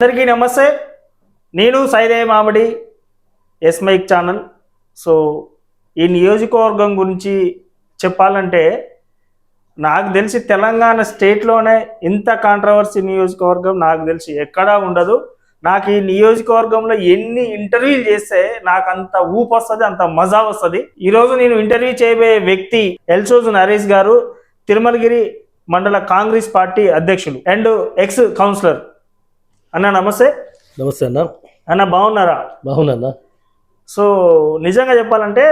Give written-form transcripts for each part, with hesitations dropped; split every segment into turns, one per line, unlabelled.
అందరికీ నమస్తే. నేను సైదే మామిడి ఎస్ మైక్ ఛానల్. సో ఈ నియోజకవర్గం గురించి చెప్పాలంటే నాకు తెలిసి తెలంగాణ స్టేట్లోనే ఇంత కాంట్రవర్సీ నియోజకవర్గం నాకు తెలిసి ఎక్కడా ఉండదు. నాకు ఈ నియోజకవర్గంలో ఎన్ని ఇంటర్వ్యూలు చేస్తే నాకు అంత ఊపు వస్తుంది, అంత మజా వస్తుంది. ఈరోజు నేను ఇంటర్వ్యూ చేయబోయే వ్యక్తి ఎల్సోజు నరేష్ గారు, తిరుమలగిరి మండల కాంగ్రెస్ పార్టీ అధ్యక్షులు అండ్ ఎక్స్ కౌన్సిలర్. అన్న నమస్తే.
నమస్తే అన్న.
అన్న బాగున్నారా?
బాగున్నా.
సో నిజంగా చెప్పాలంటే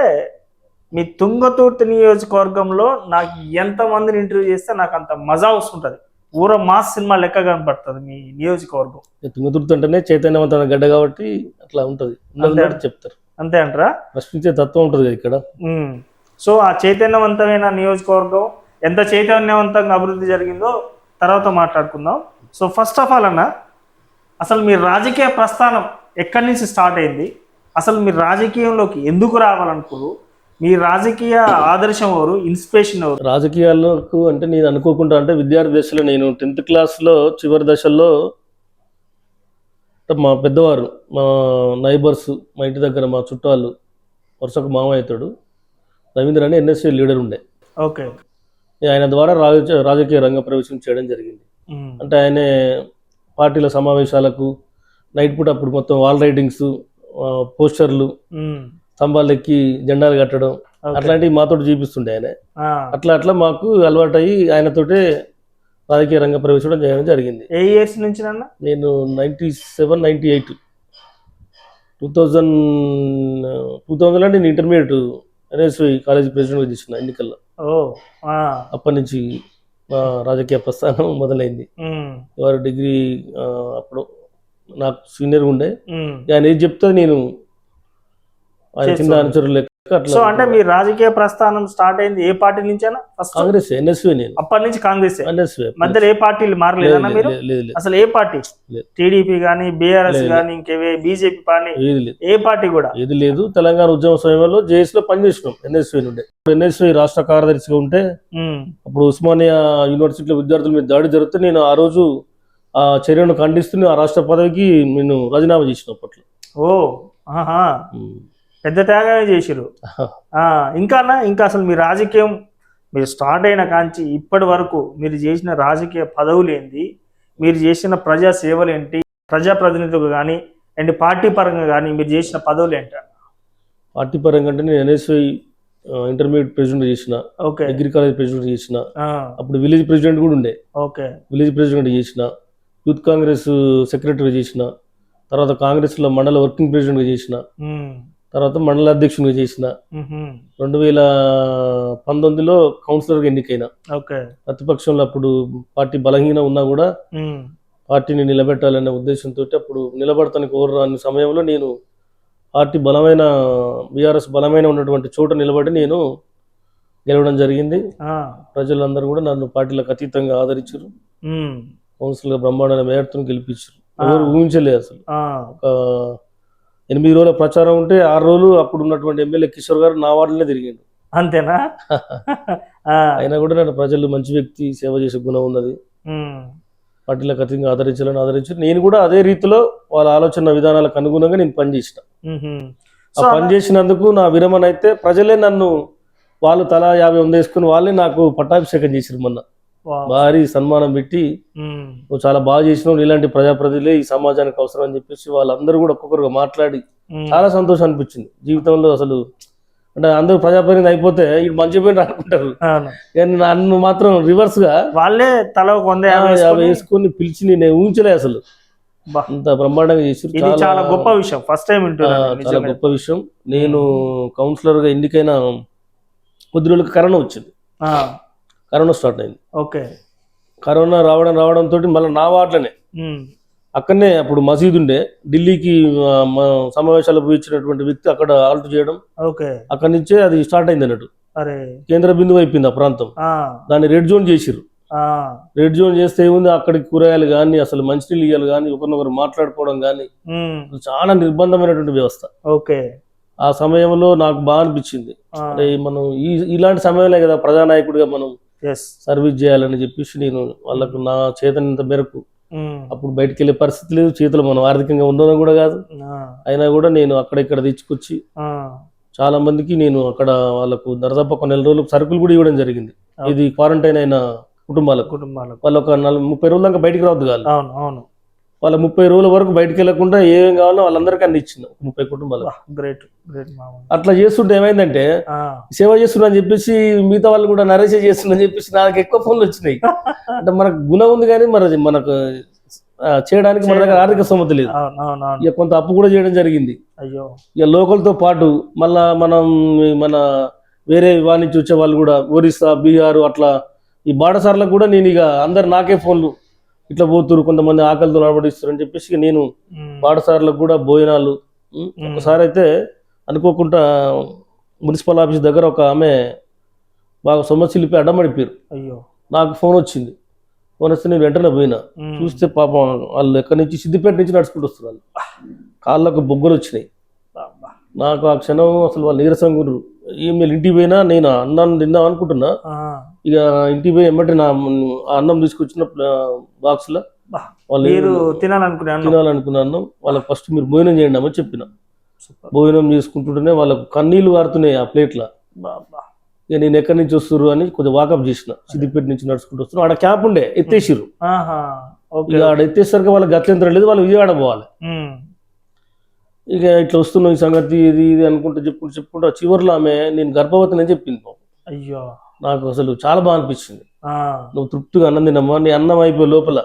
మీ తుంగతుర్తి నియోజకవర్గంలో నాకు ఎంతమందిని ఇంటర్వ్యూ చేస్తే నాకు అంత మజా వస్తుంటుంది. ఊర మాస్ సినిమా లెక్క కనపడుతుంది మీ నియోజకవర్గం.
తుంగతుర్తి అంటేనే చైతన్యవంతమైన గడ్డ కాబట్టి అట్లా ఉంటుంది చెప్తారు.
అంతే అంటారా?
ప్రశ్నించే తత్వం ఉంటుంది ఇక్కడ.
సో ఆ చైతన్యవంతమైన నియోజకవర్గం ఎంత చైతన్యవంతంగా అభివృద్ధి జరిగిందో తర్వాత మాట్లాడుకుందాం. సో ఫస్ట్ ఆఫ్ ఆల్ అన్న, అసలు మీ రాజకీయ ప్రస్థానం ఎక్కడి నుంచి స్టార్ట్ అయింది? అసలు మీరు రాజకీయంలోకి ఎందుకు రావాలనుకోరు? మీ రాజకీయ ఆదర్శం ఎవరు, ఇన్స్పిరేషన్ ఎవరు?
రాజకీయాలకు అంటే నేను అనుకోకుండా, అంటే విద్యార్థి దశలో నేను 10th క్లాస్లో చివరి దశల్లో మా పెద్దవారు, మా నైబర్స్, మా ఇంటి దగ్గర మా చుట్టాలు, వరుసకు మామయ్య అవుతాడు, రవీంద్ర అని ఎన్ఎస్సీ లీడర్ ఉండే.
ఓకే.
ఆయన ద్వారా రాజకీయ రంగ ప్రవేశం చేయడం జరిగింది. అంటే ఆయన పార్టీల సమావేశాలకు నైట్ పూట అప్పుడు మొత్తం వాల్ రైటింగ్స్, పోస్టర్లు, స్తంభాలు ఎక్కి జెండాలు కట్టడం అట్లాంటివి మాతో చూపిస్తుండే ఆయన. అట్లా మాకు అలవాటు అయ్యి ఆయనతోటే రాజకీయ రంగ ప్రవేశం చేయడం జరిగింది.
ఏ ఇయర్స్ నుంచి?
నేను 97, 98, 2000 అంటే నేను ఇంటర్మీడియట్ ఎన్ఎస్వి కాలేజ్ ప్రెసిడెంట్గా తీసుకున్నా ఎన్నికల్లో. అప్పటి నుంచి మా రాజకీయ ప్రస్థానం మొదలైంది. వారు డిగ్రీ అప్పుడు నాకు సీనియర్ ఉండే, ఆయన ఏది చెప్తే నేను ఆయన కింద అనుచరులు లెక్క.
సో అంటే మీ రాజకీయ ప్రస్థానం స్టార్ట్ అయింది ఏ పార్టీ నుంచేనా?
కాంగ్రెస్, ఎన్ఎస్వి. నేను
అప్పటి నుంచి కాంగ్రెస్.
ఎన్ఎస్వి
మధ్యలో ఏ పార్టీలు మారలేదన్నా మీరు? అసలు ఏ పార్టీ? టీడీపీ కానీ, బీఆర్ఎస్ కానీ, ఇంకేవే బీజేపీ పార్టీ, ఏ పార్టీ కూడా
ఏది లేదు. తెలంగాణ ఉద్యమ సమయంలో జేఎస్ లో పనిచేసినాం ఎన్ఎస్వి నుండి. ఎన్ఎస్వి రాష్ట్ర కార్యదర్శిగా ఉంటే అప్పుడు ఉస్మానియా యూనివర్సిటీలో విద్యార్థుల మీద దాడి జరిగితే నేను ఆ రోజు ఆ చర్యను ఖండిస్తూ ఆ రాష్ట్ర పదవికి నేను రాజీనామా చేసిన అప్పట్లో.
పెద్ద త్యాగమే చేసిరు. ఇంకా అసలు మీ రాజకీయం మీరు స్టార్ట్ అయిన కాంచి ఇప్పటి వరకు మీరు చేసిన రాజకీయ పదవులు ఏంటి, మీరు చేసిన ప్రజా సేవలు ఏంటి, ప్రజాప్రతినిధులు కానీ అండ్ పార్టీ పరంగా కానీ మీరు చేసిన పదవులు ఏంటి?
పార్టీ పరంగా అంటే నేను ఎన్ఎస్ఐ ఇంటర్మీడియట్ ప్రెసిడెంట్ చేసిన, డిగ్రీ కాలేజ్ ప్రెసిడెంట్ చేసిన, అప్పుడు విలేజ్ ప్రెసిడెంట్ కూడా ఉండే. విలేజ్ ప్రెసిడెంట్ చేసిన, యూత్ కాంగ్రెస్ సెక్రటరీ చేసిన, తర్వాత కాంగ్రెస్లో మండల వర్కింగ్ ప్రెసిడెంట్గా చేసిన, తర్వాత మండల అధ్యక్షునిగా చేసిన, 2019లో కౌన్సిలర్గా ఎన్నికైనా. ప్రతిపక్షంలో అప్పుడు పార్టీ బలహీన ఉన్నా కూడా పార్టీని నిలబెట్టాలనే ఉద్దేశంతో అప్పుడు నిలబడతానికి కోరని సమయంలో నేను పార్టీ బలమైన బీఆర్ఎస్ బలమైన ఉన్నటువంటి చోట నిలబడి నేను గెలవడం జరిగింది. ప్రజలందరూ కూడా నన్ను పార్టీలకు అతీతంగా ఆదరించారు. కౌన్సిలర్గా బ్రహ్మాండమైన మేయర్తో గెలిపించారు. ఎవరు ఊహించలేదు అసలు. ఒక 8 రోజుల ప్రచారం ఉంటే 6 రోజులు అప్పుడు ఉన్నటువంటి ఎమ్మెల్యే కిషోర్ గారు నా వార్డులోనే తిరిగిండు.
అంతేనా?
అయినా కూడా నన్ను ప్రజలు మంచి వ్యక్తి, సేవ చేసే గుణం ఉన్నది, పార్టీలకు అతీతంగా ఆదరించారు. నేను కూడా అదే రీతిలో వాళ్ళ ఆలోచన విధానాలకు అనుగుణంగా నేను పనిచేసిన. ఆ పనిచేసినందుకు నా విరమణ అయితే ప్రజలే నన్ను వాళ్ళు తలా 50 వేసుకుని వాళ్ళే నాకు పట్టాభిషేకం చేసిరు. మొన్న భారీ సన్మానం పెట్టి నువ్వు చాలా బాగా చేసినావు, ఇలాంటి ప్రజాప్రతినిధులే ఈ సమాజానికి అవసరం అని చెప్పేసి వాళ్ళందరూ కూడా ఒక్కొక్కరుగా మాట్లాడి చాలా సంతోషం అనిపించింది. జీవితంలో అసలు అంటే అందరూ ప్రజాప్రతినిధి అయిపోతే ఇది మంచి పోయిన అనుకుంటారు, కానీ నన్ను మాత్రం రివర్స్ గా వాళ్ళే తల 150 వేసుకొని పిలిచి నేను ఊహించలే అసలు. అంత బ్రహ్మాండంగా చేసి
చాలా గొప్ప విషయం. ఫస్ట్ టైం
చాలా గొప్ప విషయం. నేను కౌన్సిలర్ గా ఎన్నికైన కొద్ది రోజులకు కరోనా వచ్చింది. కరోనా స్టార్ట్ అయింది. కరోనా రావడంతో మళ్ళీ నా వార్డులోనే అక్కడనే అప్పుడు మసీదు ఉండే, ఢిల్లీకి సమావేశాలు పోయించినటువంటి వ్యక్తి అక్కడ ఆల్ట్ చేయడం, అక్కడి నుంచే అది స్టార్ట్ అయింది అన్నట్టు. కేంద్ర బిందువు అయిపోయింది ఆ ప్రాంతం. దాన్ని రెడ్ జోన్ చేసిరు. రెడ్ జోన్ చేస్తే ఏముంది, అక్కడికి కూరగాయలు కానీ అసలు మంచినీళ్ళు ఇయ్యాలి కానీ ఒకరినొకరు మాట్లాడుకోవడం కానీ చాలా నిర్బంధమైనటువంటి వ్యవస్థ. ఆ సమయంలో నాకు బాగా అనిపించింది, అంటే మనం ఇలాంటి సమయంలో కదా ప్రజానాయకుడిగా మనం సర్వీస్ చేయాలని చెప్పేసి నేను వాళ్ళకు నా చేతనంత మేరకు అప్పుడు బయటికి వెళ్ళే పరిస్థితి లేదు, చేతులు మనం ఆర్థికంగా ఉండడం కూడా కాదు. అయినా కూడా నేను అక్కడ ఇక్కడ తెచ్చుకొచ్చి చాలా మందికి నేను అక్కడ వాళ్ళకు దరదాపు ఒక 4 రోజులకు సరుకులు కూడా ఇవ్వడం జరిగింది. ఇది క్వారంటైన్ అయిన కుటుంబాలకు వాళ్ళు ఒక 30 రోజుల దాకా బయటికి రావద్దు కాదు. వాళ్ళ 30 రోజుల వరకు బయటికి వెళ్ళకుండా ఏం కావాలో వాళ్ళందరికీ అన్ని ఇచ్చిన 30 కుటుంబాలు.
గ్రేట్.
అట్లా చేస్తుంటే ఏమైందంటే సేవ చేస్తున్నా అని చెప్పేసి మిగతా వాళ్ళు కూడా నరేష్ చేస్తున్నా అని చెప్పేసి నాకు ఎక్కువ ఫోన్లు వచ్చినాయి. అంటే మనకు గుణం ఉంది కానీ మనకు చేయడానికి మన దగ్గర ఆర్థిక స్తోమత లేదు. ఇక కొంత అప్పు కూడా చేయడం జరిగింది. ఇక లోకల్తో పాటు మళ్ళా మన వేరే వారి నుంచి వచ్చే వాళ్ళు కూడా ఒరిస్సా, బీహార్ అట్లా ఈ బాటసార్లకు కూడా నేను ఇక అందరు నాకే ఫోన్లు ఇట్లా పోతురు, కొంతమంది ఆకలితో నడబడిస్తారు అని చెప్పేసి నేను బాటసార్లకు కూడా భోజనాలు. ఒకసారి అయితే అనుకోకుండా మున్సిపల్ ఆఫీస్ దగ్గర ఒక ఆమె బాగా సొమ్మసిల్లిపి అడ్డమడిపోయారు. నాకు ఫోన్ వచ్చింది. ఫోన్ వస్తే నేను వెంటనే పోయినా. చూస్తే పాపం వాళ్ళు ఎక్కడి నుంచి సిద్దిపేట నుంచి నడుచుకుంటూ వస్తున్నారు. కాళ్ళకు బొగ్గలు వచ్చినాయి. నాకు ఆ క్షణం అసలు వాళ్ళు నీరసం గురు. మీరు ఇంటికి పోయినా నేను అన్నాన్ని తిందాం అనుకుంటున్నా. ఇక ఇంటికి పోయి ఎమ్మటి నా అన్నం తీసుకొచ్చిన బాక్స్ లో వాళ్ళు తినాలనుకున్నాను. వాళ్ళకి ఫస్ట్ మీరు భోజనం చేయండి అని చెప్పిన. భోజనం చేసుకుంటుంటేనే వాళ్ళకు కన్నీళ్లు కారుతున్నాయి ఆ ప్లేట్లో. ఇక నేను ఎక్కడి నుంచి వస్తున్నారు అని కొంచెం వాకప్ చేసిన. సిద్దిపేట నుంచి నడుచుకుంటూ వస్తున్నాను. ఆడ క్యాంప్ ఉండే ఎత్తేసిరు. ఇక ఆడ ఎత్తేసరికి వాళ్ళకి గత్యంతరం లేదు, వాళ్ళు విజయవాడ పోవాలి. ఇక ఇట్లా వస్తున్నాం ఈ సంగతి ఇది ఇది అనుకుంటూ చెప్పుకుంటా చివరిలో ఆమె నేను గర్భవతిని అని చెప్పింది.
అయ్యో,
నాకు అసలు చాలా బాగా అనిపించింది. నువ్వు తృప్తిగా అన్నం తినమ్మా, నీ అన్నం అయిపోయే లోపల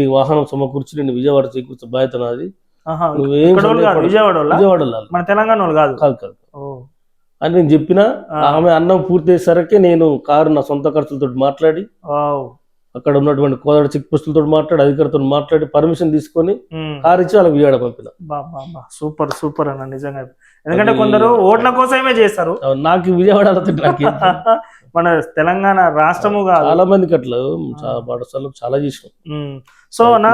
నీ వాహనం సమకూర్చి నేను విజయవాడ చేకూర్చే బాధ్యత నాది.
మన తెలంగాణ కాదు
కాదు అని నేను చెప్పిన. ఆమె అన్నం పూర్తి అయ్యేసరికి నేను కారు నా సొంత ఖర్చులతో మాట్లాడి అక్కడ ఉన్నటువంటి కోదాడ చెక్ పోస్టులతో మాట్లాడి అధికారితో మాట్లాడి పర్మిషన్ తీసుకొని కారు ఇచ్చి వాళ్ళకి విజయవాడ పంపిన.
సూపర్ సూపర్ అన్న నిజంగా. ఎందుకంటే కొందరు ఓట్ల కోసమే చేస్తారు.
నాకు విజయవాడలో
మన తెలంగాణ రాష్ట్రము
చాలా మందికి అట్లా పాఠశాలకు చాలా చేసాం.
సో నా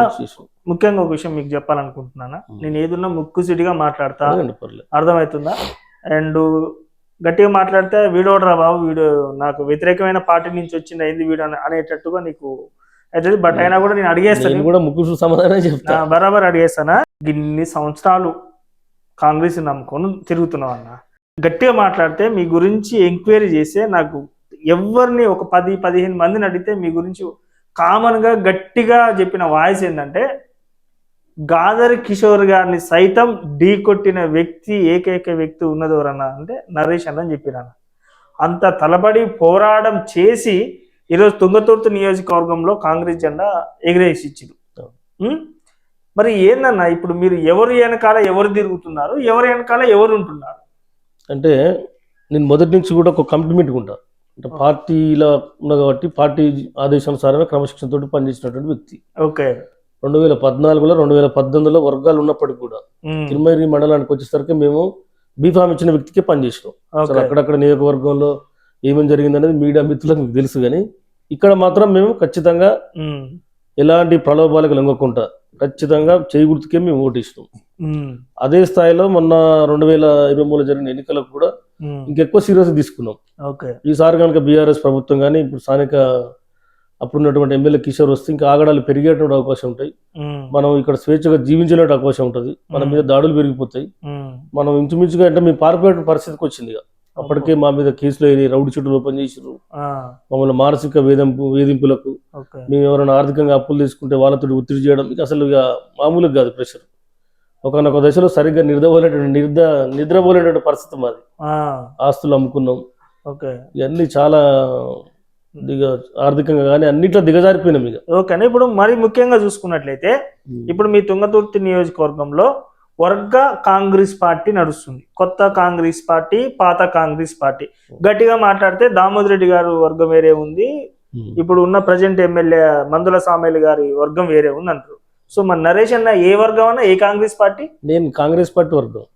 ముఖ్యంగా ఒక విషయం మీకు చెప్పాలనుకుంటున్నానా, నేను ఏదున్నా ముక్కుసిటిగా మాట్లాడతా, అర్థమవుతుందా? అండ్ గట్టిగా మాట్లాడితే వీడోడరా బాబు, వీడు నాకు వ్యతిరేకమైన పార్టీ నుంచి వచ్చింది అయింది వీడు అనేటట్టుగా నీకు అవుతుంది. బట్ అయినా కూడా నేను అడిగేస్తాను
కూడా ముక్కు సమాధానం చెప్తా,
బరాబర్ అడిగేస్తానా. ఇన్ని సంవత్సరాలు కాంగ్రెస్ నమ్ముకొని తిరుగుతున్నావు అన్న, గట్టిగా మాట్లాడితే మీ గురించి ఎంక్వైరీ చేస్తే నాకు ఎవరిని ఒక 10-15 మందిని అడిగితే మీ గురించి కామన్గా గట్టిగా చెప్పిన వాయిస్ ఏంటంటే గాదరి కిషోర్ గారిని సైతం ఢీ కొట్టిన వ్యక్తి ఏకైక వ్యక్తి ఉన్నది ఎవరన్నా అంటే నరేష్ అన్న అని చెప్పినాను. అంత తలబడి పోరాటం చేసి ఈరోజు తుంగతుర్తి నియోజకవర్గంలో కాంగ్రెస్ జెండా ఎగిరేసి ఇచ్చింది. మరి ఏందన్నా ఇప్పుడు మీరు ఎవరు వెనకాల ఎవరు తిరుగుతున్నారు, ఎవరు వెనకాల ఎవరు ఉంటున్నారు?
అంటే నేను మొదటి నుంచి కూడా ఒక కమిట్మెంట్ ఉంటా. అంటే పార్టీలో ఉన్నా కాబట్టి పార్టీ ఆదేశానుసారమే క్రమశిక్షణతో పనిచేసినటువంటి వ్యక్తి.
ఓకే.
2014లో 2018లో వర్గాలు ఉన్నప్పటికీ కూడా తిరుమల మండలానికి వచ్చేసరికి మేము బీఫామ్ ఇచ్చిన వ్యక్తికే పనిచేసినాం. అసలు అక్కడక్కడ నియోజకవర్గంలో ఏమేమి జరిగింది అనేది మీడియా మిత్రులకు మీకు తెలుసు. కానీ ఇక్కడ మాత్రం మేము ఖచ్చితంగా ఎలాంటి ప్రలోభాలకు లొంగకుండా ఖచ్చితంగా చేయి గుర్తుకే మేము ఓటేసినాం. అదే స్థాయిలో మొన్న 2023లో జరిగిన ఎన్నికలకు కూడా ఇంకెక్కువ సీరియస్ తీసుకున్నాం. ఈసారి కనుక బీఆర్ఎస్ ప్రభుత్వం కానీ ఇప్పుడు స్థానిక అప్పుడున్నటువంటి ఎమ్మెల్యే కిషోర్ వస్తే ఇంకా ఆగడాలు పెరిగేటువంటి అవకాశం ఉంటాయి. మనం ఇక్కడ స్వేచ్ఛగా జీవించే అవకాశం ఉంటుంది. మన మీద దాడులు పెరిగిపోతాయి. మనం ఇంచుమించుగా అంటే మేము పారిపోయే పరిస్థితికి వచ్చింది. అప్పటికే మా మీద కేసులు అయినాయి, రౌడీ చుట్టూ ఓపెన్ చేసిరు, మమ్మల్ని మానసిక వేధింపులకు, మేము ఎవరైనా ఆర్థికంగా అప్పులు తీసుకుంటే వాళ్ళతో ఒత్తిడి చేయడం, ఇక అసలు ఇక మామూలుగా కాదు ప్రెషర్. ఒకనొక దశలో సరిగ్గా నిద్రపోలేటువంటి పరిస్థితి మాది. ఆస్తులు అమ్ముకున్నాం. ఇవన్నీ చాలా ఆర్థికంగా కానీ అన్నిట్లో దిగజారిపోయినాం ఇక.
ఓకే. ఇప్పుడు మరి ముఖ్యంగా చూసుకున్నట్లయితే ఇప్పుడు మీ తుంగతుర్తి నియోజకవర్గంలో వర్గ కాంగ్రెస్ పార్టీ నడుస్తుంది. కొత్త కాంగ్రెస్ పార్టీ, పాత కాంగ్రెస్ పార్టీ. గట్టిగా మాట్లాడితే దామోదర్ రెడ్డి గారు వర్గం వేరే ఉంది, ఇప్పుడు ఉన్న ప్రజెంట్ ఎమ్మెల్యే మందుల సామేలు గారి వర్గం వేరే ఉంది అంటారు. సో మన నరేష్ అన్న ఏ వర్గం అన్నా, ఏ కాంగ్రెస్ పార్టీ?
నేను కాంగ్రెస్ పార్టీ వర్గం.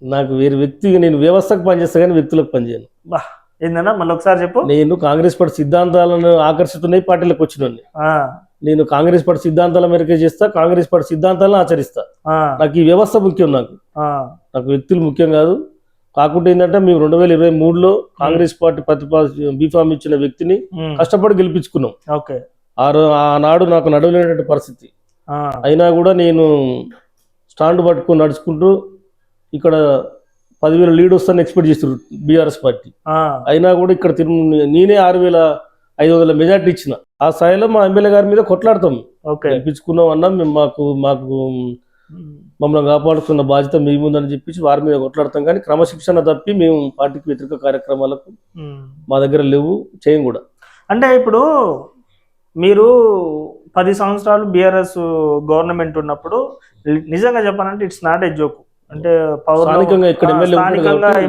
నాకు వేరే వ్యక్తి, నేను వ్యవస్థకు పనిచేస్తా కానీ వ్యక్తులకు పనిచేయను.
ఏందన్నా మళ్ళీ ఒకసారి చెప్పు.
నేను కాంగ్రెస్ పార్టీ సిద్ధాంతాలను ఆకర్షితున్నాయి పార్టీలకు వచ్చిన నేను కాంగ్రెస్ పార్టీ సిద్ధాంతాల మేరకే చేస్తా, కాంగ్రెస్ పార్టీ సిద్ధాంతాలను ఆచరిస్తా. నాకు ఈ వ్యవస్థ ముఖ్యం, నాకు వ్యక్తులు ముఖ్యం కాదు. కాకుండా ఏంటంటే మేము 2023లో కాంగ్రెస్ పార్టీ బీఫామ్ ఇచ్చిన వ్యక్తిని కష్టపడి గెలిపించుకున్నాం. ఆనాడు నాకు నడవలేనటువంటి పరిస్థితి అయినా కూడా నేను స్టాండ్ పట్టుకొని నడుచుకుంటూ ఇక్కడ 10,000 లీడ్ వస్తాను ఎక్స్పెక్ట్ చేస్తున్నారు బీఆర్ఎస్ పార్టీ. అయినా కూడా ఇక్కడ నేనే 6,500 మెజార్టీ ఇచ్చిన. ఆ స్థాయిలో మా ఎమ్మెల్యే గారి మీద కొట్లాడతాం. గెలిపించుకున్నాం అన్నా మేము మాకు మమ్మల్ని కాపాడుతున్న బాధ్యత మీ ముందని చెప్పేసి వారి మీద కొట్లాడతాం. కానీ క్రమశిక్షణ తప్పి మేము పార్టీకి వ్యతిరేక కార్యక్రమాలకు మా దగ్గర లేవు, చేయం కూడా.
అంటే ఇప్పుడు మీరు 10 సంవత్సరాలు బీఆర్ఎస్ గవర్నమెంట్ ఉన్నప్పుడు నిజంగా చెప్పాలంటే ఇట్స్ నాట్ ఏ జోక్. అంటే
స్థానికంగా ఇక్కడ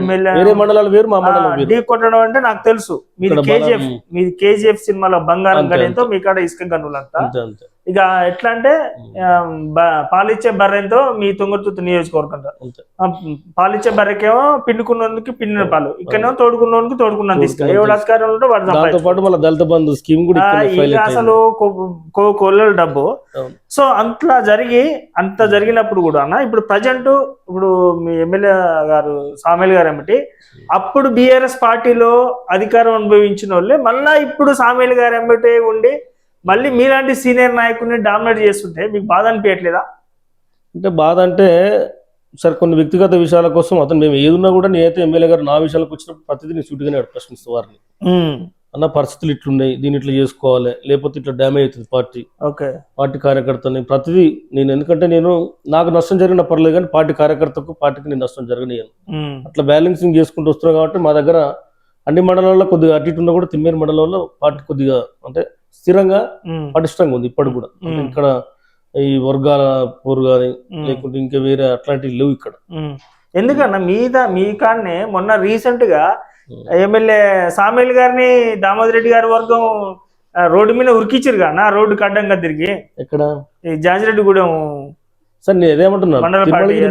ఎమ్మెల్యే మండలాలు వేరు, మా మండలం
ఢీ కొట్టడం అంటే నాకు తెలుసు. మీది కేజీఎఫ్ సినిమాలో బంగారం గనితో మీ కాడ ఇసుక గనులంతా. ఇక ఎట్లా అంటే పాలిచ్చే బర్రెంతో మీ తుంగతుర్తి నియోజకవర్గం. పాలిచ్చే బర్రెకేమో పిండుకున్నందుకు పిండిన పాలు, ఇక్కడేమో తోడుకున్నందుకు తోడుకున్నాను తీసుకు ఎవడు అధికారంలో ఉంటే వాడు
దళిత బంధు స్కీమ్ కూడా
అసలు కొల్లల డబ్బు. సో అంత జరిగినప్పుడు కూడా అన్న ఇప్పుడు ప్రజెంట్ ఇప్పుడు మీ ఎమ్మెల్యే గారు సామేల్ గారు ఏమిటి అప్పుడు బీఆర్ఎస్ పార్టీలో అధికారం అనుభవించిన వాళ్ళే మళ్ళా ఇప్పుడు సామేల్ గారు ఏమిటి ఉండి మళ్ళీ మీలాంటి సీనియర్ నాయకుడిని డామినేట్ చేస్తుంటే మీకు బాధ అనిపించట్లేదా?
అంటే బాధ అంటే సరే కొన్ని వ్యక్తిగత విషయాల కోసం అతను మేము ఏదున్నా కూడా నేనైతే ఎమ్మెల్యే గారు నా విషయాలకు వచ్చినప్పుడు ప్రతిదీ సూటిగానే ప్రశ్నిస్తూ వారిని అన్న పరిస్థితులు ఇట్లున్నాయి, దీన్ని ఇట్లా చేసుకోవాలి, లేకపోతే ఇట్లా డ్యామేజ్ అవుతుంది పార్టీ కార్యకర్తని ప్రతిదీ నేను. ఎందుకంటే నాకు నష్టం జరిగిన పర్లేదు కానీ పార్టీ కార్యకర్తకు పార్టీకి నేను నష్టం జరగనియను. అట్లా బ్యాలెన్సింగ్ చేసుకుంటూ వస్తున్నాం కాబట్టి మా దగ్గర అన్ని మండలాల్లో కొద్దిగా అటు ఇటు ఉన్నా కూడా తిమ్మేరు మండలంలో పార్టీ కొద్దిగా అంటే స్థిరంగా పటిష్టంగా ఉంది ఇప్పటికి కూడా. ఇక్కడ ఈ వర్గాల పోరు కానీ లేకుంటే ఇంకా వేరే అట్లాంటివి లేవు ఇక్కడ.
ఎందుకన్నా మీ కాడనే మొన్న రీసెంట్ గా ఎమ్మెల్యే సామేల్ గారిని దామోదర్ రెడ్డి గారి వర్గం రోడ్డు మీద ఉరికిచ్చారు కదా రోడ్డు అడ్డంగా తిరిగి.
ఎక్కడ?
ఈ జాజిరెడ్డిగూడెం.
సార్ నేను ఏదేమంటున్నా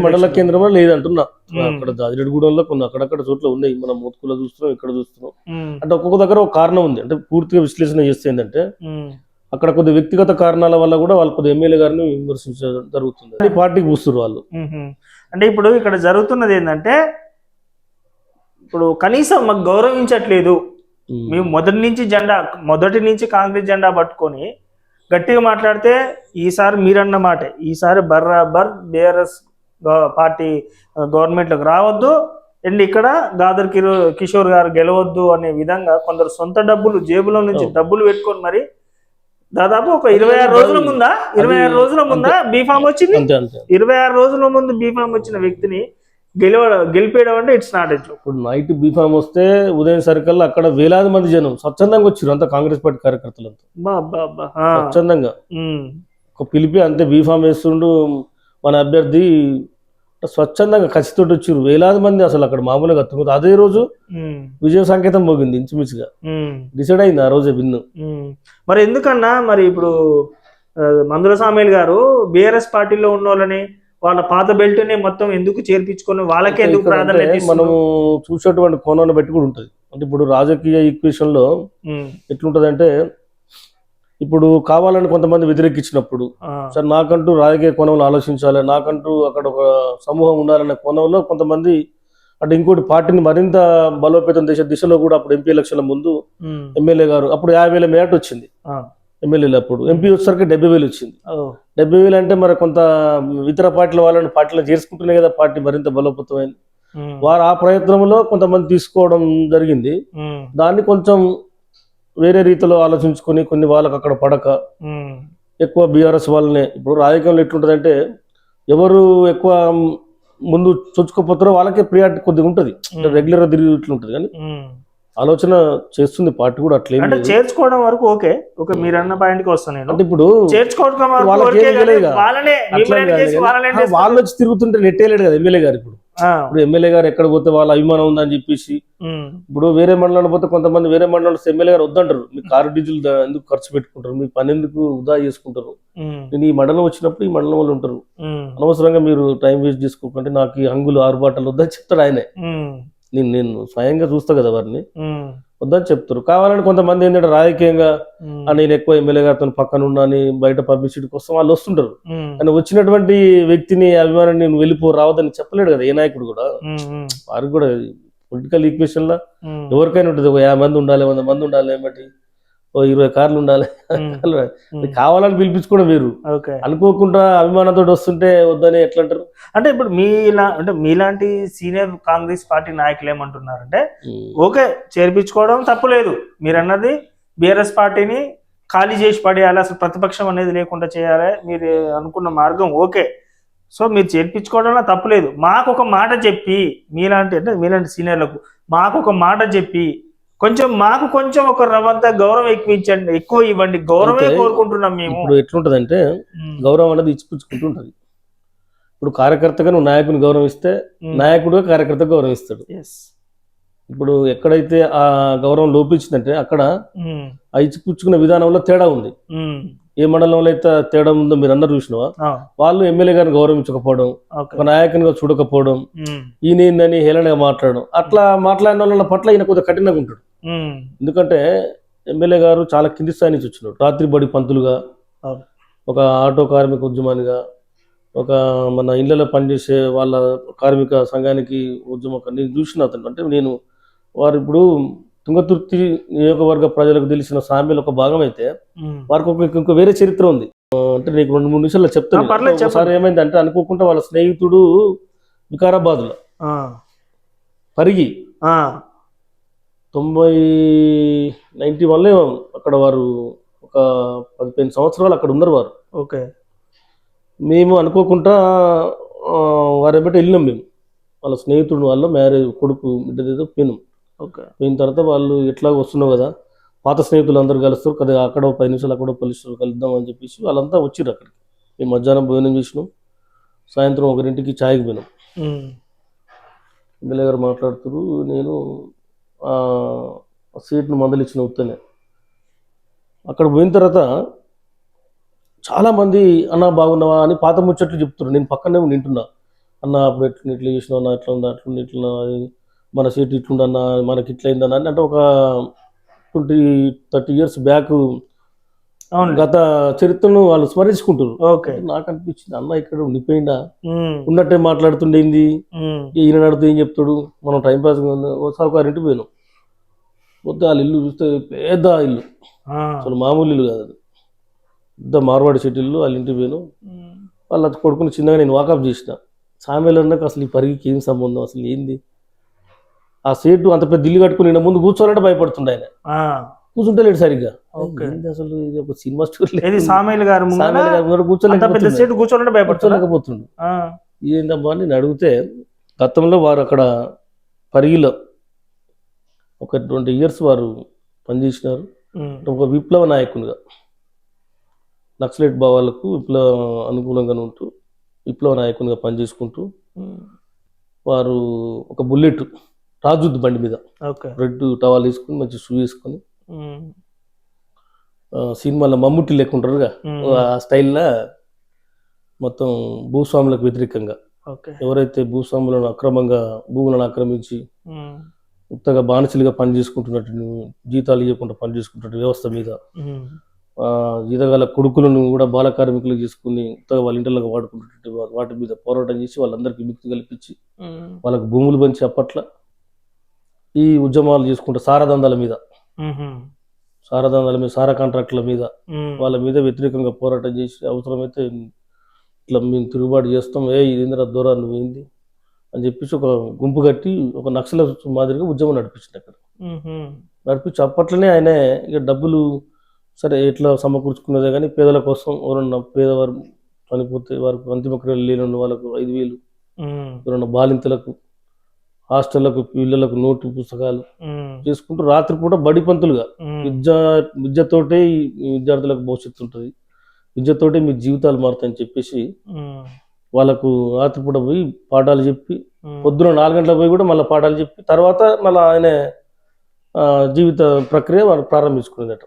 మండల కేంద్రంలో లేదంటున్నా. అక్కడ జాజిరెడ్డిగూడెంలో కొన్ని అక్కడక్కడ చోట్ల ఉన్నాయి, మనం మూతుకులో చూస్తున్నాం, ఇక్కడ చూస్తున్నాం. అంటే ఒక్కొక్క దగ్గర ఒక కారణం ఉంది. అంటే పూర్తిగా విశ్లేషణ చేస్తే ఏంటంటే అక్కడ కొద్ది వ్యక్తిగత కారణాల వల్ల కూడా వాళ్ళు కొద్ది ఎమ్మెల్యే గారిని విమర్శించడం జరుగుతుంది. పార్టీకి కూస్తున్నారు వాళ్ళు.
అంటే ఇప్పుడు ఇక్కడ జరుగుతున్నది ఏంటంటే ఇప్పుడు కనీసం మాకు గౌరవించట్లేదు. మేము మొదటి నుంచి కాంగ్రెస్ జెండా పట్టుకొని గట్టిగా మాట్లాడితే ఈసారి మీరన్న మాట ఈసారి బర్రాబర్ బీఆర్ఎస్ పార్టీ గవర్నమెంట్లోకి రావద్దు అండ్ ఇక్కడ గాదర్ కిషోర్ గారు గెలవద్దు అనే విధంగా కొందరు సొంత డబ్బులు జేబులో నుంచి డబ్బులు పెట్టుకొని మరి దాదాపు ఒక 26 రోజుల ముందా బీఫామ్ వచ్చింది. 26 రోజుల ముందు బీఫామ్ వచ్చిన వ్యక్తిని గెలిపేయడం అంటే ఇట్స్ నాట్ ఎట్.
ఇప్పుడు నైట్ బీఫామ్ వస్తే ఉదయం సరికల్లా అక్కడ వేలాది మంది జనం స్వచ్ఛందంగా వచ్చారు. అంతా కాంగ్రెస్ పార్టీ కార్యకర్తలు అంతా స్వచ్ఛందంగా ఒక పిలిపి అంతే బీఫామ్ వేస్తుండు మన అభ్యర్థి స్వచ్ఛందంగా ఖచ్చితోటి వచ్చారు వేలాది మంది. అసలు అక్కడ మామూలుగా అదే రోజు విజయ సంకేతం మోగింది ఇంచుమించుగా. డిసైడ్ అయింది ఆ రోజే విన్ను.
మరి ఎందుకన్నా మరి ఇప్పుడు మందుల సామేల్ గారు బీఆర్ఎస్ పార్టీలో ఉన్న వాళ్ళని వాళ్ళ పాత బెల్ట్ని మొత్తం ఎందుకు చేర్పించుకొని వాళ్ళకే ఎందుకు ప్రాధాన్యత?
మనము చూసేటువంటి కోణాన్ని బట్టి కూడా ఉంటుంది. అంటే ఇప్పుడు రాజకీయ ఈక్వేషన్ లో ఎట్లుంటది అంటే ఇప్పుడు కావాలని కొంతమంది వ్యతిరేకించినప్పుడు సార్ నాకంటూ రాజకీయ కోణంలో ఆలోచించాలి, నాకంటూ అక్కడ ఒక సమూహం ఉండాలనే కోణంలో కొంతమంది అంటే ఇంకోటి పార్టీని మరింత బలోపేతం దిశలో కూడా అప్పుడు ఎంపీ ఎలక్షన్ల ముందు ఎమ్మెల్యే గారు అప్పుడు 50,000 మేట వచ్చింది ఎమ్మెల్యేలు. అప్పుడు ఎంపీ వచ్చేసరికి 70,000 వచ్చింది. 70,000 అంటే మరి కొంత ఇతర పార్టీల వాళ్ళని పార్టీలో చేర్చుకుంటున్నాయి కదా, పార్టీ మరింత బలోపేతమైంది. వారు ఆ ప్రయత్నంలో కొంతమంది తీసుకోవడం జరిగింది. దాన్ని కొంచెం వేరే రీతిలో ఆలోచించుకొని కొన్ని వాళ్ళకి అక్కడ పడక ఎక్కువ బీఆర్ఎస్ వాళ్ళనే. ఇప్పుడు రాజకీయంలో ఎట్లుంటదంటే ఎవరు ఎక్కువ ముందు చొచ్చుకోపోతారో వాళ్ళకే ప్రియారిటీ కొద్దిగా ఉంటుంది, రెగ్యులర్ గా తిరిగి ఇట్లుంటది. కానీ ఆలోచన చేస్తుంది పార్టీ కూడా అట్లే
చేర్చుకోవడం వరకు ఓకే మీరు అన్న పాయింట్కి వస్తాను. అంటే
ఇప్పుడు వాళ్ళు వచ్చి తిరుగుతుంటే నెట్టేయలేడు కదా ఎమ్మెల్యే గారు. ఇప్పుడు ఎమ్మెల్యే గారు ఎక్కడ పోతే వాళ్ళ అభిమానం ఉందని చెప్పేసి ఇప్పుడు వేరే మండలంలో పోతే కొంతమంది వేరే మండలంలో ఎమ్మెల్యే గారు వద్దంటారు, మీ కారు డీజిల్ ఎందుకు ఖర్చు పెట్టుకుంటారు, మీ పని ఎందుకు వృధా చేసుకుంటారు, నేను ఈ మండలం వచ్చినప్పుడు ఈ మండలం వాళ్ళు ఉంటారు, అనవసరంగా మీరు టైం వేస్ట్ చేసుకోకండి, నాకు ఈ హంగులు ఆరుబాటలు వద్దని చెప్తారు ఆయనే. నేను స్వయంగా చూస్తా కదా వారిని, వద్దని చెప్తారు. కావాలని కొంతమంది ఏంటంటే రాజకీయంగా నేను ఎక్కువ ఎమ్మెల్యే గారితో పక్కన ఉన్నాను బయట పబ్లిసిటీ కోసం వాళ్ళు వస్తుంటారు. కానీ వచ్చినటువంటి వ్యక్తిని అభిమానాన్ని నేను వెళ్ళిపో రావద్దని చెప్పలేడు కదా ఏ నాయకుడు కూడా. వారికి కూడా పొలిటికల్ ఈక్వేషన్ లా ఎవరికైనా ఉంటుంది, ఒక 50 మంది ఉండాలి 100 మంది ఉండాలి, ఏమిటి ఓ 20 కార్లు ఉండాలి. అది కావాలని పిలిపించుకోవడం వేరు,
ఓకే.
అనుకోకుండా అభిమానంతో వస్తుంటే వద్దని ఎట్లా అంటారు?
అంటే ఇప్పుడు అంటే మీలాంటి సీనియర్ కాంగ్రెస్ పార్టీ నాయకులు ఏమంటున్నారంటే ఓకే చేర్పించుకోవడం తప్పులేదు, మీరు అన్నది బీఆర్ఎస్ పార్టీని ఖాళీ చేసి పడేయాలి, అసలు ప్రతిపక్షం అనేది లేకుండా చేయాలి, మీరు అనుకున్న మార్గం ఓకే, సో మీరు చేర్పించుకోవడంలో తప్పులేదు, మాకు ఒక మాట చెప్పి మీలాంటి సీనియర్లకు మాకు ఒక మాట చెప్పి మాకు కొంచెం ఒక రవంతా గౌరవం ఎక్కువ ఇవ్వండి, గౌరవమే కోరుకుంటున్నాం మేము.
ఇప్పుడు ఎట్లుంటదంటే గౌరవం అనేది ఇచ్చిపుచ్చుకుంటుంటది. ఇప్పుడు కార్యకర్తగా నువ్వు నాయకుని గౌరవిస్తే నాయకుడుగా కార్యకర్తగా గౌరవిస్తాడు. ఇప్పుడు ఎక్కడైతే ఆ గౌరవం లోపించిందంటే అక్కడ ఆ ఇచ్చిపుచ్చుకునే విధానంలో తేడా ఉంది. ఏ మండలంలో అయితే తేడా ఉందో మీరు అందరు చూసినవా, వాళ్ళు ఎమ్మెల్యే గారిని గౌరవించకపోవడం, ఒక నాయకునిగా చూడకపోవడం, ఈయన ఏందని హేళనగా మాట్లాడడం, అట్లా మాట్లాడిన వాళ్ళ పట్ల ఈయన కొద్దిగా కఠినంగా ఉంటాడు. ఎందుకంటే ఎమ్మెల్యే గారు చాలా కింది స్థాయి నుంచి వచ్చినాడు. రాత్రి బడి పంతులుగా, ఒక ఆటో కార్మిక ఉద్యమానిగా, ఒక మన ఇళ్లలో పనిచేసే వాళ్ళ కార్మిక సంఘానికి ఉద్యమం నేను చూసిన అతను. అంటే నేను వారు ఇప్పుడు తుంగతుర్తి నియోజకవర్గ ప్రజలకు తెలిసిన సామ్యాల ఒక భాగం అయితే వారికి ఇంకో వేరే చరిత్ర ఉంది. అంటే నీకు 2-3 నిమిషాల్లో చెప్తాను. ఒకసారి ఏమైందంటే అనుకోకుండా వాళ్ళ స్నేహితుడు వికారాబాద్లో పరిగి 91లో అక్కడ వారు ఒక 15 సంవత్సరాలు అక్కడ ఉన్నారు వారు.
ఓకే. మేము
అనుకోకుండా వారు ఏమంటే వెళ్ళినాం, మేము వాళ్ళ స్నేహితుడు వాళ్ళ మ్యారేజ్ కొడుకు బిడ్డదేదో పోయినాం. పోయిన తర్వాత వాళ్ళు ఎట్లా వస్తున్నావు కదా, పాత స్నేహితులు అందరూ కలుస్తారు కదా, అక్కడ 10 నిమిషాలు అక్కడ కలుస్తారు, కలుద్దాం అని చెప్పేసి వాళ్ళంతా వచ్చిర్రు అక్కడికి. మేము మధ్యాహ్నం భోజనం చేసినాం, సాయంత్రం 1ంటికి ఛాయ్కి పోయినాం. ఎమ్మెల్యే గారు మాట్లాడుతున్నారు, నేను సీట్ను మందలిచ్చిన ఉత్తనే. అక్కడ పోయిన తర్వాత చాలామంది అన్న బాగున్నావా అని పాత ముచ్చట్లు చెప్తున్నారు. నేను పక్కనే వింటున్నా, అన్న అప్పుడు ఇట్లా చేసినావు అన్న, ఎట్లా ఉందా, అట్లా ఇట్లా మన సీట్ ఇట్లుండన్నా, మనకి ఇట్లా అయిందన్న అంటే ఒక 20-30 ఇయర్స్ బ్యాక్ గత చరిత్రను వాళ్ళు స్మరించుకుంటారు. నాకు అనిపించింది, అన్న ఇక్కడ ఉండిపోయిందా, ఉన్నట్టే మాట్లాడుతుండేంది, ఈయన నడుతూ ఏం చెప్తాడు, మనం టైంపాస్ ఒకసారి 1 పోయినాం. పోతే వాళ్ళ ఇల్లు చూస్తే పెద్ద ఇల్లు, అసలు మామూలు ఇల్లు కాదు, అది పెద్ద మార్వాడి సిటీల్లో వాళ్ళ ఇంటికి పోయాను. వాళ్ళ కొడుకుని చిన్నగా నేను వాకప్ చేసిన. సామెలన్నకు అసలు ఈ పరిగికి ఏం సంబంధం, అసలు ఏంది, ఆ సీటు అంత పెద్ద ఇల్లు కట్టుకుని నేను ముందు కూర్చోవాలంటే భయపడుతుండే ఆయన, కూర్చుంటే లేడు సరిగ్గా. అసలు ఇది ఒక సినిమా స్టోరీ, కూర్చోలేకపోతుండే భయపడుకోలేకపోతుండు. ఏందమ్మా నేను అడిగితే గతంలో వారు అక్కడ పరిగిలో ఒక 20 ఇయర్స్ వారు పనిచేసినారు. ఒక విప్లవ నాయకునిగా నక్సలైట్ భావాలకు అనుకూలంగా ఉంటూ విప్లవ నాయకునిగా పనిచేసుకుంటూ వారు ఒక బుల్లెట్ రాజుద్దు బండి మీద రెడ్ టవాల్ వేసుకుని మంచి షూ వేసుకొని సినిమాలో మమ్ముట్టి లేకుంటారుగా ఆ స్టైల్లో మొత్తం భూస్వాములకు వ్యతిరేకంగా ఎవరైతే భూస్వాములను అక్రమంగా భూములను ఆక్రమించి ఉత్తగా బానిసలుగా పనిచేసుకుంటున్నట్టు, జీతాలు ఇవ్వకుండా పనిచేసుకుంటున్న వ్యవస్థ మీద, ఈదగల కొడుకులను కూడా బాల కార్మికులు చేసుకుని ఉత్తగా వాళ్ళ ఇంట్లో వాడుకుంటున్నట్టు వాటి మీద పోరాటం చేసి వాళ్ళందరికీ విముక్తి కల్పించి వాళ్ళకు భూములు పంచి అప్పట్లో ఈ ఉద్యమాలు చేసుకుంటే సారదందాల మీద సారా కాంట్రాక్టుల మీద వాళ్ళ మీద వ్యతిరేకంగా పోరాటం చేసి అవసరమైతే ఇట్లా మేము తిరుగుబాటు చేస్తాం, ఇదేంద్ర దూరా నువ్వేంది అని చెప్పేసి ఒక గుంపు కట్టి ఒక నక్సల మాదిరిగా ఉద్యమం నడిపించింది. అక్కడ నడిపించి అప్పట్లోనే ఆయన ఇక డబ్బులు సరే ఎట్లా సమకూర్చుకున్నదే కానీ పేదల కోసం ఎవరన్నా పేదవారు చనిపోతే వారికి అంతిమ క్రియలు లేని వాళ్ళకు 5,000, ఎవరన్నా బాలింతలకు హాస్టళ్లకు పిల్లలకు నోటు పుస్తకాలు చేసుకుంటూ రాత్రి పూట బడి పంతులుగా విద్యతోటే ఈ విద్యార్థులకు భవిష్యత్తు ఉంటుంది, విద్యతోటే మీ జీవితాలు మారుతాయని చెప్పేసి వాళ్ళకు రాత్రిపూట పోయి పాఠాలు చెప్పి పొద్దున 4 గంటలకు పోయి కూడా మళ్ళీ పాఠాలు చెప్పి తర్వాత మళ్ళీ ఆయన జీవిత ప్రక్రియ వాళ్ళు ప్రారంభించుకునేదట.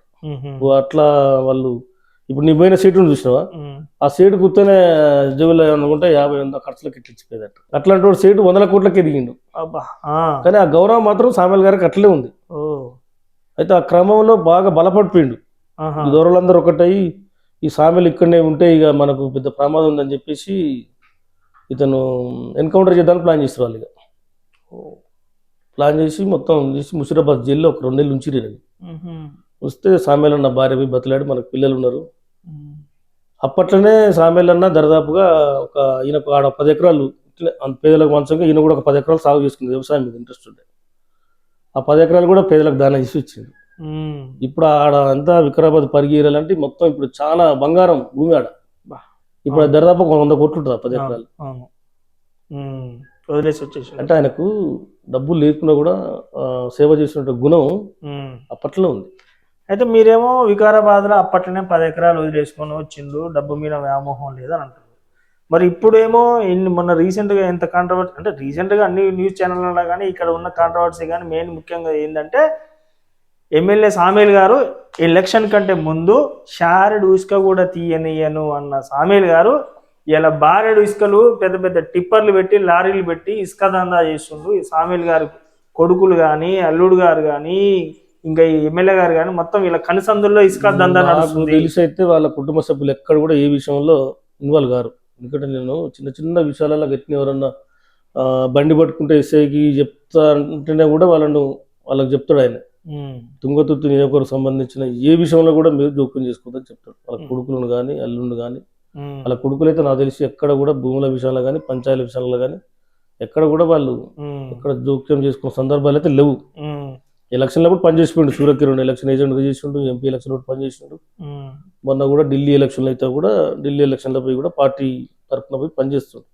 అట్లా వాళ్ళు ఇప్పుడు నీ పోయిన సీటును చూసినావా, ఆ సీటు కూర్చొనే జేబులో అనుకుంటే 50,000 ఖర్చులకు ఇట్లిచ్చిపోయేదట. అట్లాంటి వాడు సీటు 100 కోట్లకి ఎదిగిండు. కానీ ఆ గౌరవం మాత్రం సామెల్ గారికి అట్లే ఉంది. అయితే ఆ క్రమంలో బాగా బలపడిపోయిండు. దూరాలందరూ ఒకటయి ఈ సామెలు ఇక్కడనే ఉంటే ఇక మనకు పెద్ద ప్రమాదం ఉందని చెప్పేసి ఇతను ఎన్కౌంటర్ చేద్దామని ప్లాన్ చేస్తారు. వాళ్ళు ఇక ప్లాన్ చేసి మొత్తం చేసి ముషిరాబాద్ జైల్లో ఒక 2 నెలలు ఉంచిరండి. వస్తే సామేలన్న భార్య పోయి బతిలాడి మనకు పిల్లలు ఉన్నారు. అప్పట్లోనే సామేలన్న దరిదాపుగా ఒక ఈయనకు ఆడ 10 ఎకరాలు ఇట్లా పేదలకు మంచంగా ఈయన కూడా ఒక 10 ఎకరాలు సాగు చేసుకుంది, వ్యవసాయం మీద ఇంట్రెస్ట్ ఉండే. ఆ 10 ఎకరాలు కూడా పేదలకు దానం చేసి ఇచ్చింది. ఇప్పుడు ఆడ అంతా వికారాబాద్ పరిగెరాలంటే మొత్తం ఇప్పుడు చాలా బంగారం భూమి ఆడ. ఇప్పుడు దరిదాపు 100 కోట్లు ఉంటుంది ఆ 10 ఎకరాలు.
వదిలేసి వచ్చేసి
అంటే ఆయనకు డబ్బులు లేకున్నా కూడా సేవ చేసిన గుణం అప్పట్లో ఉంది.
అయితే మీరేమో వికారాబాద్లో అప్పట్లోనే 10 ఎకరాలు వదిలేసుకొని వచ్చిండు, డబ్బు మీద వ్యామోహం లేదని అంటారు. మరి ఇప్పుడేమో మొన్న రీసెంట్గా ఎంత కాంట్రవర్సీ అంటే రీసెంట్గా అన్ని న్యూస్ ఛానళ్ళలో కానీ ఇక్కడ ఉన్న కాంట్రవర్సీ కానీ మెయిన్ ముఖ్యంగా ఏంటంటే ఎమ్మెల్యే సామేల్ గారు ఎలక్షన్ కంటే ముందు షారెడు ఇసుక కూడా తీయనియను అన్న సామేల్ గారు ఇలా బారెడు ఇసుకలు పెద్ద పెద్ద టిప్పర్లు పెట్టి లారీలు పెట్టి ఇసుక దందా చేస్తుండ్రు. ఈ సామేల్ గారు కొడుకులు కానీ అల్లుడు గారు కానీ ఇంకా ఈ ఎమ్మెల్యే గారు కానీ మొత్తం ఇలా కనిసందుల్లో ఇసుక దందా నడుస్తుంది.
తెలిసి అయితే వాళ్ళ కుటుంబ సభ్యులు ఎక్కడ కూడా ఏ విషయంలో ఇన్వాల్వ్ గారు. ఎందుకంటే నేను చిన్న చిన్న విషయాలలో గట్టిన ఎవరన్నా బండి పట్టుకుంటే ఎస్ఐకి చెప్తా అంటేనే కూడా వాళ్ళకి చెప్తాడు ఆయన. తుంగతుర్తి నియోజకవర్గం సంబంధించిన ఏ విషయంలో కూడా మీరు జోక్యం చేసుకోవద్దని చెప్తాడు. వాళ్ళ కొడుకులను కానీ అల్లుండు కానీ వాళ్ళ కొడుకులైతే నాకు తెలిసి ఎక్కడ కూడా భూముల విషయాల్లో కానీ పంచాయతీల విషయాల్లో కానీ ఎక్కడ కూడా వాళ్ళు ఎక్కడ జోక్యం చేసుకున్న సందర్భాలు అయితే లేవు. ఎలక్షన్లో కూడా పనిచేసిపోయిండు సూర్యకిరణ్, ఎలక్షన్ ఏజెంట్గా చేసిండు, ఎంపీ ఎలక్షన్ కూడా పనిచేసిండు. మొన్న కూడా ఢిల్లీ ఎలక్షన్లు అయితే కూడా ఢిల్లీ ఎలక్షన్లో పోయి కూడా పార్టీ తరఫున పోయి పనిచేస్తుండు.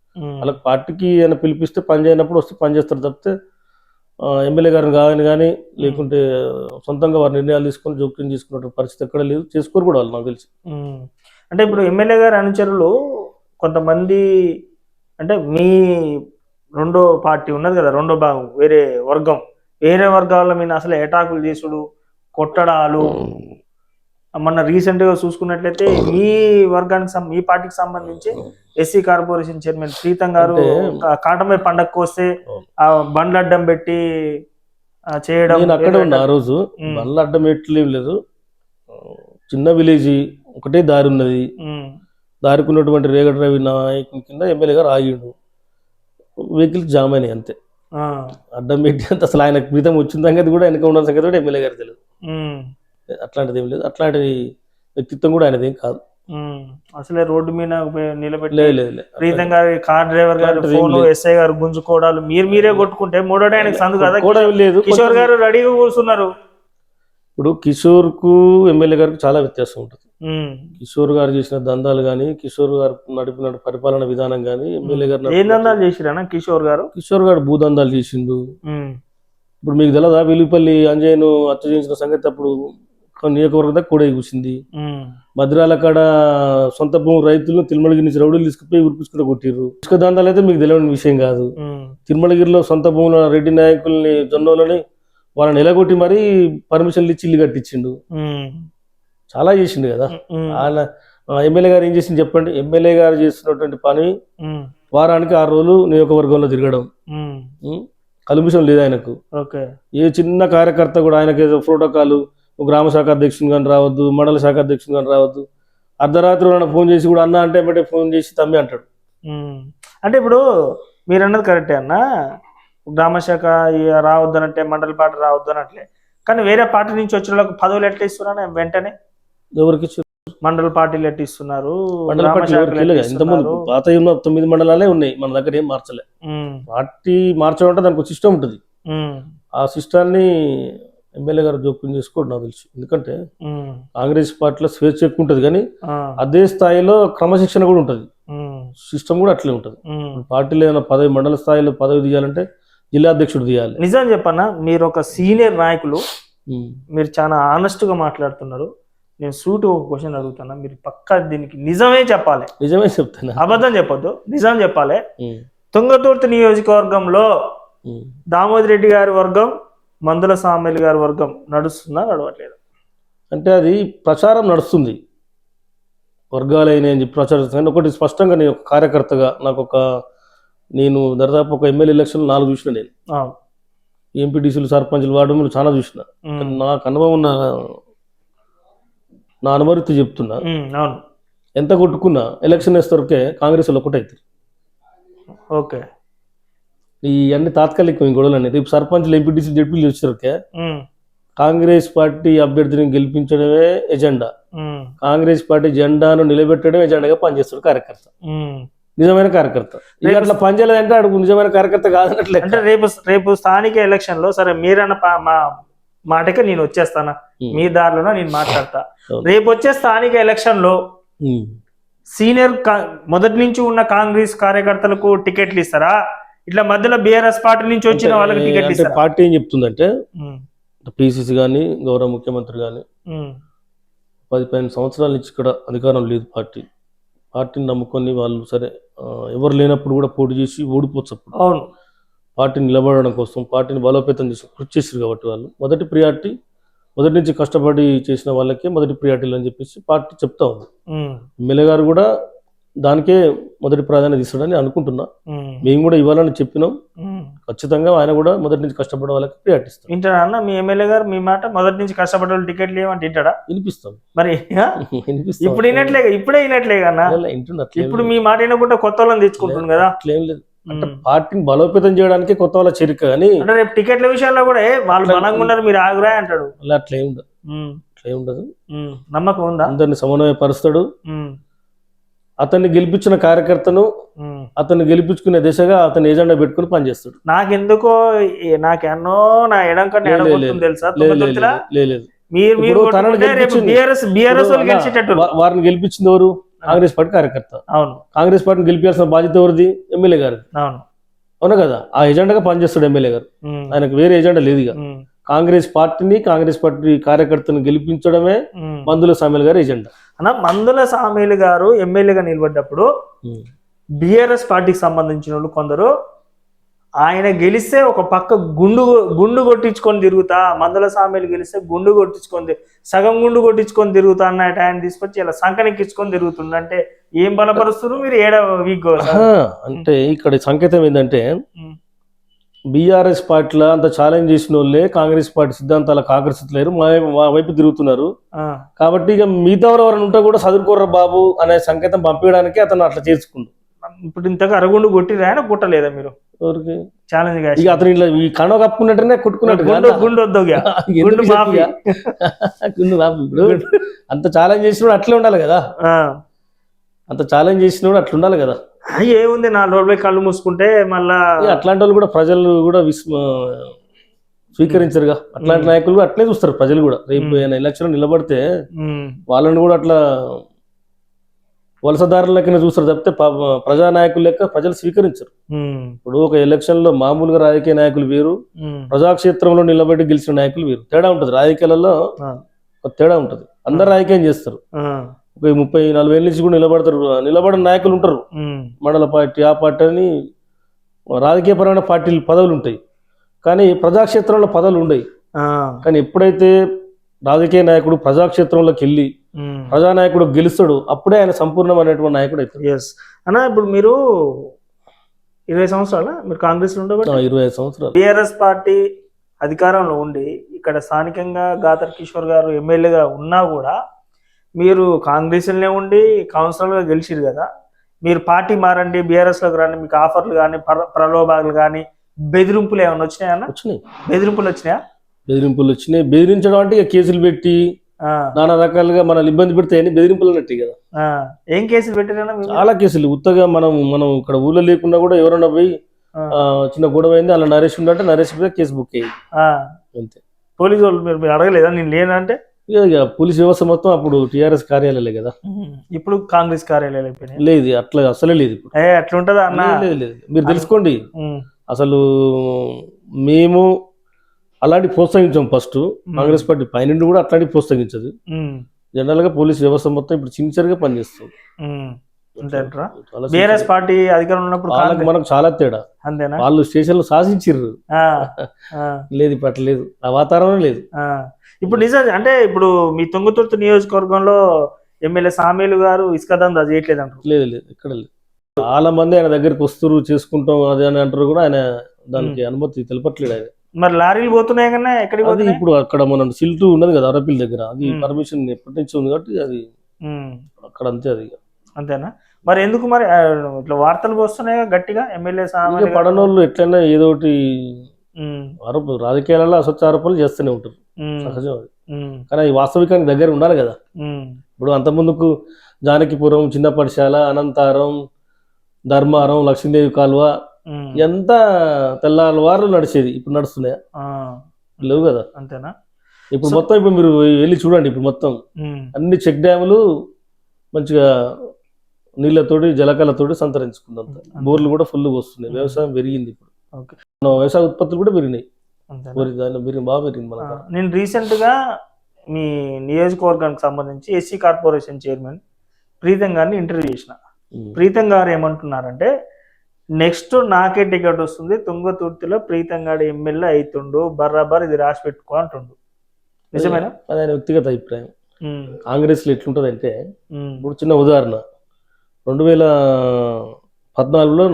అలా పార్టీకి ఏమైనా పిలిపిస్తే పని చేయనప్పుడు వస్తే పని చేస్తారు తప్పితే ఎమ్మెల్యే గారిని కాదని కానీ లేకుంటే సొంతంగా వారి నిర్ణయాలు తీసుకొని జోక్యం చేసుకున్న పరిస్థితి ఎక్కడ లేదు, చేసుకోరు కూడా వాళ్ళు నాకు తెలిసి.
అంటే ఇప్పుడు ఎమ్మెల్యే గారి అనుచరులు కొంతమంది అంటే మీ రెండో పార్టీ ఉన్నది కదా, రెండో భాగం వేరే వర్గాల మీద అసలు ఎటాకులు చేసుడు, కొట్టడాలు. మొన్న రీసెంట్గా చూసుకున్నట్లయితే మీ పార్టీకి సంబంధించి ఎస్సీ కార్పొరేషన్ చైర్మన్ ప్రీతం గారు కాటమై పండగకు వస్తే ఆ బండ్లు అడ్డం పెట్టి చేయడం.
నేను అక్కడే ఉన్నా ఆ రోజు. బండ్లు అడ్డం పెట్టలేం లేదు, చిన్న విలేజ్ ఒకటే దారి ఉన్నది. దారికి ఉన్నటువంటి రేగడ రవి నాయకుని కింద ఎమ్మెల్యే గారు ఆగిండు, వెహికల్స్ జామ్ అయినాయి అంతే. అడ్డం పెట్టి అంత అసలు ఆయన క్రితం వచ్చిన సంగతి కూడా వెనక ఉన్న సంగతి కూడా ఎమ్మెల్యే గారు తెలియదు. అట్లాంటిది ఏం లేదు, అట్లాంటి వ్యక్తిత్వం కూడా ఆయనది ఏం కాదు.
అసలే రోడ్డు మీద నిలబెట్టి ప్రీతం గారి కార్ డ్రైవర్ గారు ఫోన్ ఎస్ఐ గారు గుంజుకోవడాలు మీరే కొట్టుకుంటే మూడో ఆయనకు సందు కదా
కూడా లేదు.
కిషోర్ గారు రెడీగా కూర్చున్నారు.
ఇప్పుడు కిషోర్ కు ఎమ్మెల్యే గారికి చాలా వ్యత్యాసం ఉంటుంది. కిషోర్ గారు చేసిన దందాలు కానీ, కిషోర్ గారు నడిపిన పరిపాలన విధానం కానీ, ఎమ్మెల్యే గారు
ఏం దందాలు చేసిరా కిషోర్
గారు భూదందాలు చేసిండు. ఇప్పుడు మీకు తెలదా వెలుపల్లి అంజయ్యను హత్య చేసిన సంగతి అప్పుడు నియోజకవర్గం దాకా కూడా కూర్చుంది. మద్రాల కాడ సొంత భూమి రైతులను తిరుమలగిరి నుంచి రౌడీలు తీసుకుపోయి ఉరిపించుకుంటూ కొట్టిర్రు. ఇసుక దందాలు అయితే మీకు తెలియని విషయం కాదు. తిరుమలగిరిలో సొంత భూముల రెడ్డి నాయకుల్ని జొన్నోళ్ళని వాళ్ళని ఎలగొట్టి మరీ పర్మిషన్లు ఇచ్చి ఇల్లు కట్టించిండు. చాలా చేసిండు కదా. ఆయన ఎమ్మెల్యే గారు ఏం చేసింది చెప్పండి? ఎమ్మెల్యే గారు చేస్తున్నటువంటి పని వారానికి 6 రోజులు నియోజకవర్గంలో తిరగడం, కలుమిషం లేదు ఆయనకు. ఏ చిన్న కార్యకర్త కూడా ఆయనకి ఏదో ప్రోటోకాల్, గ్రామ శాఖ అధ్యక్షుని కానీ రావద్దు, మండల శాఖ అధ్యక్షుని కానీ రావద్దు. అర్ధరాత్రి ఫోన్ చేసి కూడా అన్న అంటే బట్టే ఫోన్ చేసి తమ్మి అంటాడు.
అంటే ఇప్పుడు మీరు అన్నది కరెక్టే అన్న, గ్రామ శాఖ రావద్దనంటే మండల పార్టీ రావద్దనట్లే. కానీ వేరే పార్టీ నుంచి వచ్చిన వాళ్ళకి పదవులు ఎట్లా ఇస్తున్నా వెంటనే?
ఎవరికి
మండల పార్టీలు ఎట్లా ఇస్తున్నారు?
ఇంతకుముందు పాత 9 మండలాలే ఉన్నాయి, మన దగ్గర ఏం మార్చలే. పార్టీ మార్చడం అంటే దానికి ఒక సిస్టమ్ ఉంటుంది. ఆ సిస్టాన్ని ఎమ్మెల్యే గారు జోక్యం చేసుకోవడం నాకు తెలుసు. ఎందుకంటే కాంగ్రెస్ పార్టీలో స్వేచ్ఛ ఎక్కువ ఉంటుంది, కానీ అదే స్థాయిలో క్రమశిక్షణ కూడా ఉంటుంది. సిస్టమ్ కూడా అట్లే ఉంటుంది. పార్టీలో ఏమైనా పదవి మండల స్థాయిలో పదవి తీయాలంటే జిల్లా అధ్యక్షుడు తీయాలి.
నిజం చెప్పన్నా, మీరు ఒక సీనియర్ నాయకులు, మీరు చాలా ఆనెస్ట్ గా మాట్లాడుతున్నారు. నేను సూటి ఒక క్వశ్చన్ అడుగుతున్నా, మీరు పక్కా దీనికి నిజమే చెప్పాలి.
నిజమే చెప్తాను,
అబద్ధం చెప్పొద్దు, నిజం చెప్పాలి. తుంగతుర్తి నియోజకవర్గంలో దామోదర్ రెడ్డి గారి వర్గం, మందుల సామేల్ గారి వర్గం నడుస్తుందా నడవట్లేదు?
అంటే అది ప్రచారం నడుస్తుంది, వర్గాలైన అని చెప్పి ప్రచారం. ఒకటి స్పష్టంగా నేను ఒక కార్యకర్తగా నేను దాదాపు ఒక ఎమ్మెల్యే ఎలక్షన్ 4 చూసిన. నేను ఎంపీటీసీలు, సర్పంచ్లు, వార్డు చాలా చూసిన. నాకు అనుభవం ఉన్న నా అనుభూతి చెప్తున్నా. ఎంత కొట్టుకున్నా ఎలక్షన్ వేస్తేవరకే కాంగ్రెస్ వాళ్ళు ఒకటి అవుతారు.
ఓకే,
ఈ అన్ని తాత్కాలిక గొడవలు అనేది. సర్పంచ్లు, ఎంపీటీసీలు, జడ్పీలు వచ్చేసరికి కాంగ్రెస్ పార్టీ అభ్యర్థిని గెలిపించడమే ఎజెండా,
ఉమ్,
కాంగ్రెస్ పార్టీ జెండాను నిలబెట్టడం ఎజెండాగా పనిచేస్తాడు కార్యకర్త,
ఉమ్.
నిజమైన కార్యకర్త. ఇక అట్లా పనిచేయలేదంటే అడుగు నిజమైన కార్యకర్త కాదన్నట్లే.
అంటే రేపు స్థానిక ఎలక్షన్ లో సరే మీరన్న మా మాటకే నేను వచ్చేస్తానా, మీ దారిలోనే నేను మాట్లాడతా. రేపు వచ్చే స్థానిక ఎలక్షన్ లో సీనియర్ మొదటి నుంచి ఉన్న కాంగ్రెస్ కార్యకర్తలకు టికెట్లు ఇస్తారా, ఇట్లా మధ్యలో బీఆర్ఎస్ పార్టీ నుంచి వచ్చిన వాళ్ళకి టికెట్లు
అంటే
ఇస్తారా?
పార్టీ ఏం చెప్తుందంటే
ఉమ్,
పిసిసి కానీ గౌరవ ముఖ్యమంత్రి కానీ
ఉమ్,
10-15 సంవత్సరాల నుంచి ఇక్కడ అధికారం లేదు పార్టీని నమ్ముకొని వాళ్ళు సరే ఎవరు లేనప్పుడు కూడా పోటీ చేసి ఓడిపోవచ్చు. అప్పుడు
అవును,
పార్టీని నిలబడడం కోసం పార్టీని బలోపేతం చేసి కృషి చేశారు కాబట్టి వాళ్ళు మొదటి ప్రియారిటీ, మొదటి నుంచి కష్టపడి చేసిన వాళ్ళకే మొదటి ప్రియారిటీలు అని చెప్పేసి పార్టీ చెప్తా ఉంది.
ఉమ్,
ఎమ్మెల్యే గారు కూడా దానికే మొదటి ప్రాధాన్యత ఇస్తాడని అనుకుంటున్నా.
ఉమ్,
మేము కూడా ఇవ్వాలని చెప్పినాం.
ఉమ్.
ఖచ్చితంగా ఆయన కూడా మొదటి నుంచి కష్టపడే వాళ్ళకి ప్రియారిటీ ఇస్తాం.
వింటాడా అన్న మీ ఎమ్మెల్యే గారు మీ మాట? మొదటి నుంచి కష్టపడే వాళ్ళు టికెట్లు ఏమంటే వింటాడా?
వినిపిస్తాం
మరి
వినిపిస్తాం.
ఇప్పుడు ఇప్పుడే వినట్లే కన్నా, ఇప్పుడు మీ మాట వినకుండా కొత్త వాళ్ళని తెచ్చుకుంటుంది కదా.
అట్లేం లేదు. అంటే పార్టీని బలోపేతం చేయడానికి కొత్త వాళ్ళ చేరిక కానీ
అంటే రేపు టికెట్ల విషయంలో కూడా వాళ్ళు బలంగా ఉన్నారు మీరు ఆగురా అంటాడు.
అలా అట్లే ఉండదు, అట్లే ఉండదు.
నమ్మకం ఉందా?
అందరిని సమన్వయపరుస్తాడు. అతన్ని గెలిపించిన కార్యకర్తను అతన్ని గెలిపించుకునే దిశగా అతని ఏజెండా పెట్టుకుని పనిచేస్తాడు.
నాకెందుకో నాకెన్నో నా ఎడం కన్నా ఎడగొడుతుంది తెలుసా.
లేదు
మీరు
వారిని గెలిపించింది ఎవరు? కాంగ్రెస్ పార్టీ కార్యకర్త.
అవును,
కాంగ్రెస్ పార్టీని గెలిపించాల్సిన బాధ్యత ఎవరిది? ఎమ్మెల్యే గారిది.
అవును,
అవునా కదా? ఆ ఎజెండాగా పనిచేస్తాడు ఎమ్మెల్యే గారు. ఆయనకు వేరే ఎజెండా లేదు. ఇక కాంగ్రెస్ పార్టీని కాంగ్రెస్ పార్టీ కార్యకర్తను గెలిపించడమే మందుల సామేల్ గారి ఎజెండా.
అన్న మందుల సామేల్ గారు ఎమ్మెల్యేగా నిలబడ్డప్పుడు బిఆర్ఎస్ పార్టీకి సంబంధించిన వాళ్ళు కొందరు ఆయన గెలిస్తే ఒక పక్క గుండు కొట్టించుకొని తిరుగుతా, మందుల సామేలు గెలిస్తే గుండు కొట్టించుకొని సగం గుండు కొట్టించుకొని తిరుగుతా అన్నట్టు ఆయన తీసుకొచ్చి ఇలా సంకనెక్కించుకొని తిరుగుతుంది. అంటే ఏం బలపరుస్తున్నారు మీరు? వీక్
అంటే ఇక్కడ సంకేతం ఏంటంటే బీఆర్ఎస్ పార్టీలో అంత ఛాలెంజ్ చేసిన వాళ్ళే కాంగ్రెస్ పార్టీ సిద్ధాంతాలకు ఆకర్షితులేరు, మా వైపు తిరుగుతున్నారు. కాబట్టి ఇక మిగతా ఎవరైనా ఉంటే కూడా చదువుకోర్ర బాబు అనే సంకేతం పంపించడానికి అతను అట్లా చేసుకుండు.
ఇప్పుడు ఇంతగా అరగుండు కొట్టిరా ఆయన కొట్టలేదా మీరు?
ఎవరికి
ఛాలెంజ్
ఇక అతను ఇట్లా ఈ కణం కప్పుకున్నట్టునే కొట్టుకున్నట్టు
గుండు వద్దు
గుండు మాఫీ. ఇప్పుడు అంత ఛాలెంజ్ చేసినప్పుడు అట్లే ఉండాలి కదా, అంత ఛాలెంజ్ చేసినప్పుడు అట్లా ఉండాలి కదా.
ఏముంది 4 రోజులపై కళ్ళు మూసుకుంటే మళ్ళా
అట్లాంటి వాళ్ళు కూడా ప్రజలు కూడా స్వీకరించరుగా. అట్లాంటి నాయకులు అట్లే చూస్తారు ప్రజలు కూడా. రేపు ఎలక్షన్ నిలబడితే వాళ్ళని కూడా అట్లా వలసదారుల లెక్కన చూస్తారు తప్పితే ప్రజానాయకుల లెక్క ప్రజలు స్వీకరించరు. ఇప్పుడు ఒక ఎలక్షన్ లో మామూలుగా రాజకీయ నాయకులు వేరు, ప్రజాక్షేత్రంలో నిలబడి గెలిచిన నాయకులు వేరు. తేడా ఉంటది. రాజకీయాలలో తేడా ఉంటది. అందరు రాజకీయం చేస్తారు. ఒక 30-40 ఏళ్ళ నుంచి కూడా నిలబడిన నాయకులు ఉంటారు. మండల పార్టీ ఆ పార్టీ అని రాజకీయపరమైన పార్టీలు పదవులు ఉంటాయి, కానీ ప్రజాక్షేత్రంలో పదవులు ఉండవు. కానీ ఎప్పుడైతే రాజకీయ నాయకుడు ప్రజాక్షేత్రంలోకి వెళ్ళి ప్రజానాయకుడు గెలుస్తాడు అప్పుడే ఆయన సంపూర్ణమైనటువంటి నాయకుడు అవుతాడు.
ఎస్ అన్న, ఇప్పుడు మీరు 20 సంవత్సరాల మీరు కాంగ్రెస్ లో ఉండబట్టి
25 సంవత్సరాలు
టిఆర్ఎస్ పార్టీ అధికారంలో ఉండి ఇక్కడ స్థానికంగా గాదర్ కిషోర్ గారు ఎమ్మెల్యేగా ఉన్నా కూడా మీరు కాంగ్రెస్లోనే ఉండి కౌన్సిలర్గా గెలిచిరు కదా. మీరు పార్టీ మారండి, బీఆర్ఎస్లోకి రండి, మీకు ఆఫర్లు కానీ ప్రలోభాలు కానీ బెదిరింపులు ఏమైనా వచ్చినాయన్నా?
వచ్చినాయి.
బెదిరింపులు వచ్చినాయా?
బెదిరింపులు వచ్చినాయి. బెదిరించడం అంటే ఇక కేసులు పెట్టి నానా రకాలుగా మనల్ని ఇబ్బంది పెడితే బెదిరింపులు అన్నట్టు కదా.
ఏం కేసులు పెట్టారన్నా?
చాలా కేసులు. ఉత్తగా మనం ఇక్కడ ఊళ్ళో లేకుండా కూడా ఎవరన్నా పోయి చిన్న గొడవ అయింది అలా నరేష్ ఉందంటే నరేష్ మీద కేసు బుక్ అయ్యింది అంతే.
పోలీసు వాళ్ళు మీరు అడగలేదా నేను లేనంటే?
ఇక పోలీస్ వ్యవస్థ మొత్తం అప్పుడు టిఆర్ఎస్ కార్యాలయాలే కదా.
ఇప్పుడు కాంగ్రెస్ కార్యాలయాలు అయిపోయినాయి.
లేదు, అట్లా అసలే లేదు. ఇప్పుడు
అట్లా ఉంటుందా అన్న?
లేదు. మీరు తెలుసుకోండి, అసలు మేము అలాంటి ప్రోత్సహించాం. ఫస్ట్ కాంగ్రెస్ పార్టీ పైనుండి కూడా అట్లాంటి ప్రోత్సహించదు. జనరల్ గా పోలీస్ వ్యవస్థ మొత్తం ఇప్పుడు సిన్సియర్ గా పనిచేస్తుంది.
బీఆర్ఎస్ పార్టీ అధికారం ఉన్నప్పుడు
మనకు చాలా తేడా.
అంతేనా?
వాళ్ళు స్టేషన్ లో శాసించారు. లేదు, ఇప్పుడు అట్లా లేదు, ఆ వాతావరణం లేదు.
ఇప్పుడు నిజం అంటే ఇప్పుడు మీ తుంగతుర్తి నియోజకవర్గంలో ఎమ్మెల్యే సామేలు గారు ఇసుక దందా చేయట్లేదు అంటారు?
లేదు, ఇక్కడ లేదు. చాలా మంది ఆయన దగ్గరికి వస్తారు, చేసుకుంటాం అది అని అంటారు కూడా. ఆయన దానికి అనుమతి తెలపట్లేడు ఆయన.
మరి లారీలు పోతున్నాయి కన్నా ఎక్కడికి పోతుంది?
ఇప్పుడు అక్కడ మనం సిల్టు ఉన్నది కదా అరపిల్ దగ్గర, అది పర్మిషన్ ఎప్పటి నుంచి ఉంది కాబట్టి అది అక్కడ అంతే. అది
అంతేనా? మరి ఎందుకు మరి ఇట్లా వార్తలు వస్తున్నాయి గట్టిగా ఎమ్మెల్యే సామేలు
పడనోళ్ళు ఎట్లయినా ఏదో ఒకటి రాజకీయాలలో అసత్య ఆరోపణలు చేస్తూనే ఉంటారు. సహజం అది. కానీ ఈ వాస్తవికానికి దగ్గర ఉండాలి కదా. ఇప్పుడు అంత ముందుకు జానకిపురం, చిన్న పడిశాల, అనంతారం, ధర్మారం, లక్ష్మీదేవి కాలువ ఎంత తెల్లారు నడిచేది. ఇప్పుడు నడుస్తున్నాయా? లేవు కదా.
అంతేనా?
ఇప్పుడు మొత్తం ఇప్పుడు మీరు వెళ్ళి చూడండి. ఇప్పుడు మొత్తం అన్ని చెక్ డ్యాములు మంచిగా నీళ్లతోటి జలకాలతోటి సంతరించుకుందంత. బోర్లు కూడా ఫుల్ వస్తున్నాయి. వ్యవసాయం పెరిగింది. ఇప్పుడు వ్యవసాయ ఉత్పత్తులు కూడా పెరిగినాయి. బాగా పెరిగింది మన.
నేను రీసెంట్గా మీ నియోజకవర్గానికి సంబంధించి ఎస్సీ కార్పొరేషన్ చైర్మన్ ప్రీతం గారిని ఇంటర్వ్యూ చేసిన. ప్రీతం గారు ఏమంటున్నారంటే, నెక్స్ట్ నాకే టికెట్ వస్తుంది, తుంగతుర్తిలో ప్రీతం గారు ఎమ్మెల్యే అవుతుండు, బర్రాబర్ ఇది రాసి పెట్టుకో అంటుండు. నిజమేనా?
అది ఆయన వ్యక్తిగత అభిప్రాయం. కాంగ్రెస్లో ఎట్లుంటుంది అంటే, ఇప్పుడు చిన్న ఉదాహరణ, 2014లో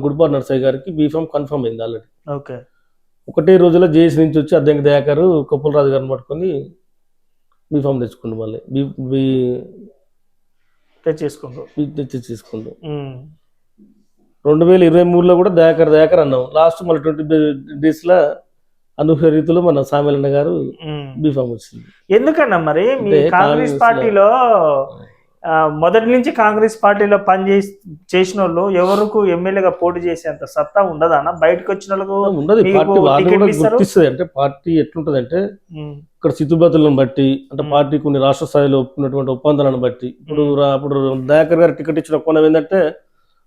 గుడిపాటి నర్సయ్య గారికి బీఫామ్ కన్ఫర్మ్ అయింది ఆల్రెడీ.
ఓకే.
ఒకటే రోజులో జేసీ నుంచి వచ్చి అద్దెంకి దయాకర్ కొప్పులరాజు గారిని పట్టుకొని బీఫామ్ తెచ్చుకుండు. మళ్ళీ తెచ్చేసుకుండు. 2023లో కూడా దయాకర్ అన్నాం. లాస్ట్ మళ్ళీ 20 daysలో అనూహ్య రీతిలో మన సామెలన్న గారు బీఫామ్ వచ్చింది.
ఎందుకన్నా మరి మీ కాంగ్రెస్ పార్టీలో మొదటి నుంచి కాంగ్రెస్ పార్టీలో చేసిన వాళ్ళు ఎవరికి ఎమ్మెల్యేగా పోటీ చేసేంత సత్తా ఉండదా అన్న? బయటకు వచ్చిన వాళ్ళకు
ఉండదు. పార్టీ గుర్తిస్తుంది. అంటే పార్టీ ఎట్లుంటది అంటే, ఇక్కడ స్థితిగతులను బట్టి, అంటే పార్టీ కొన్ని రాష్ట్ర స్థాయిలో ఒప్పుకున్నటువంటి ఒప్పందాలను బట్టి, ఇప్పుడు దయాకర్ గారు టికెట్ ఇచ్చిన కోణం ఏంటంటే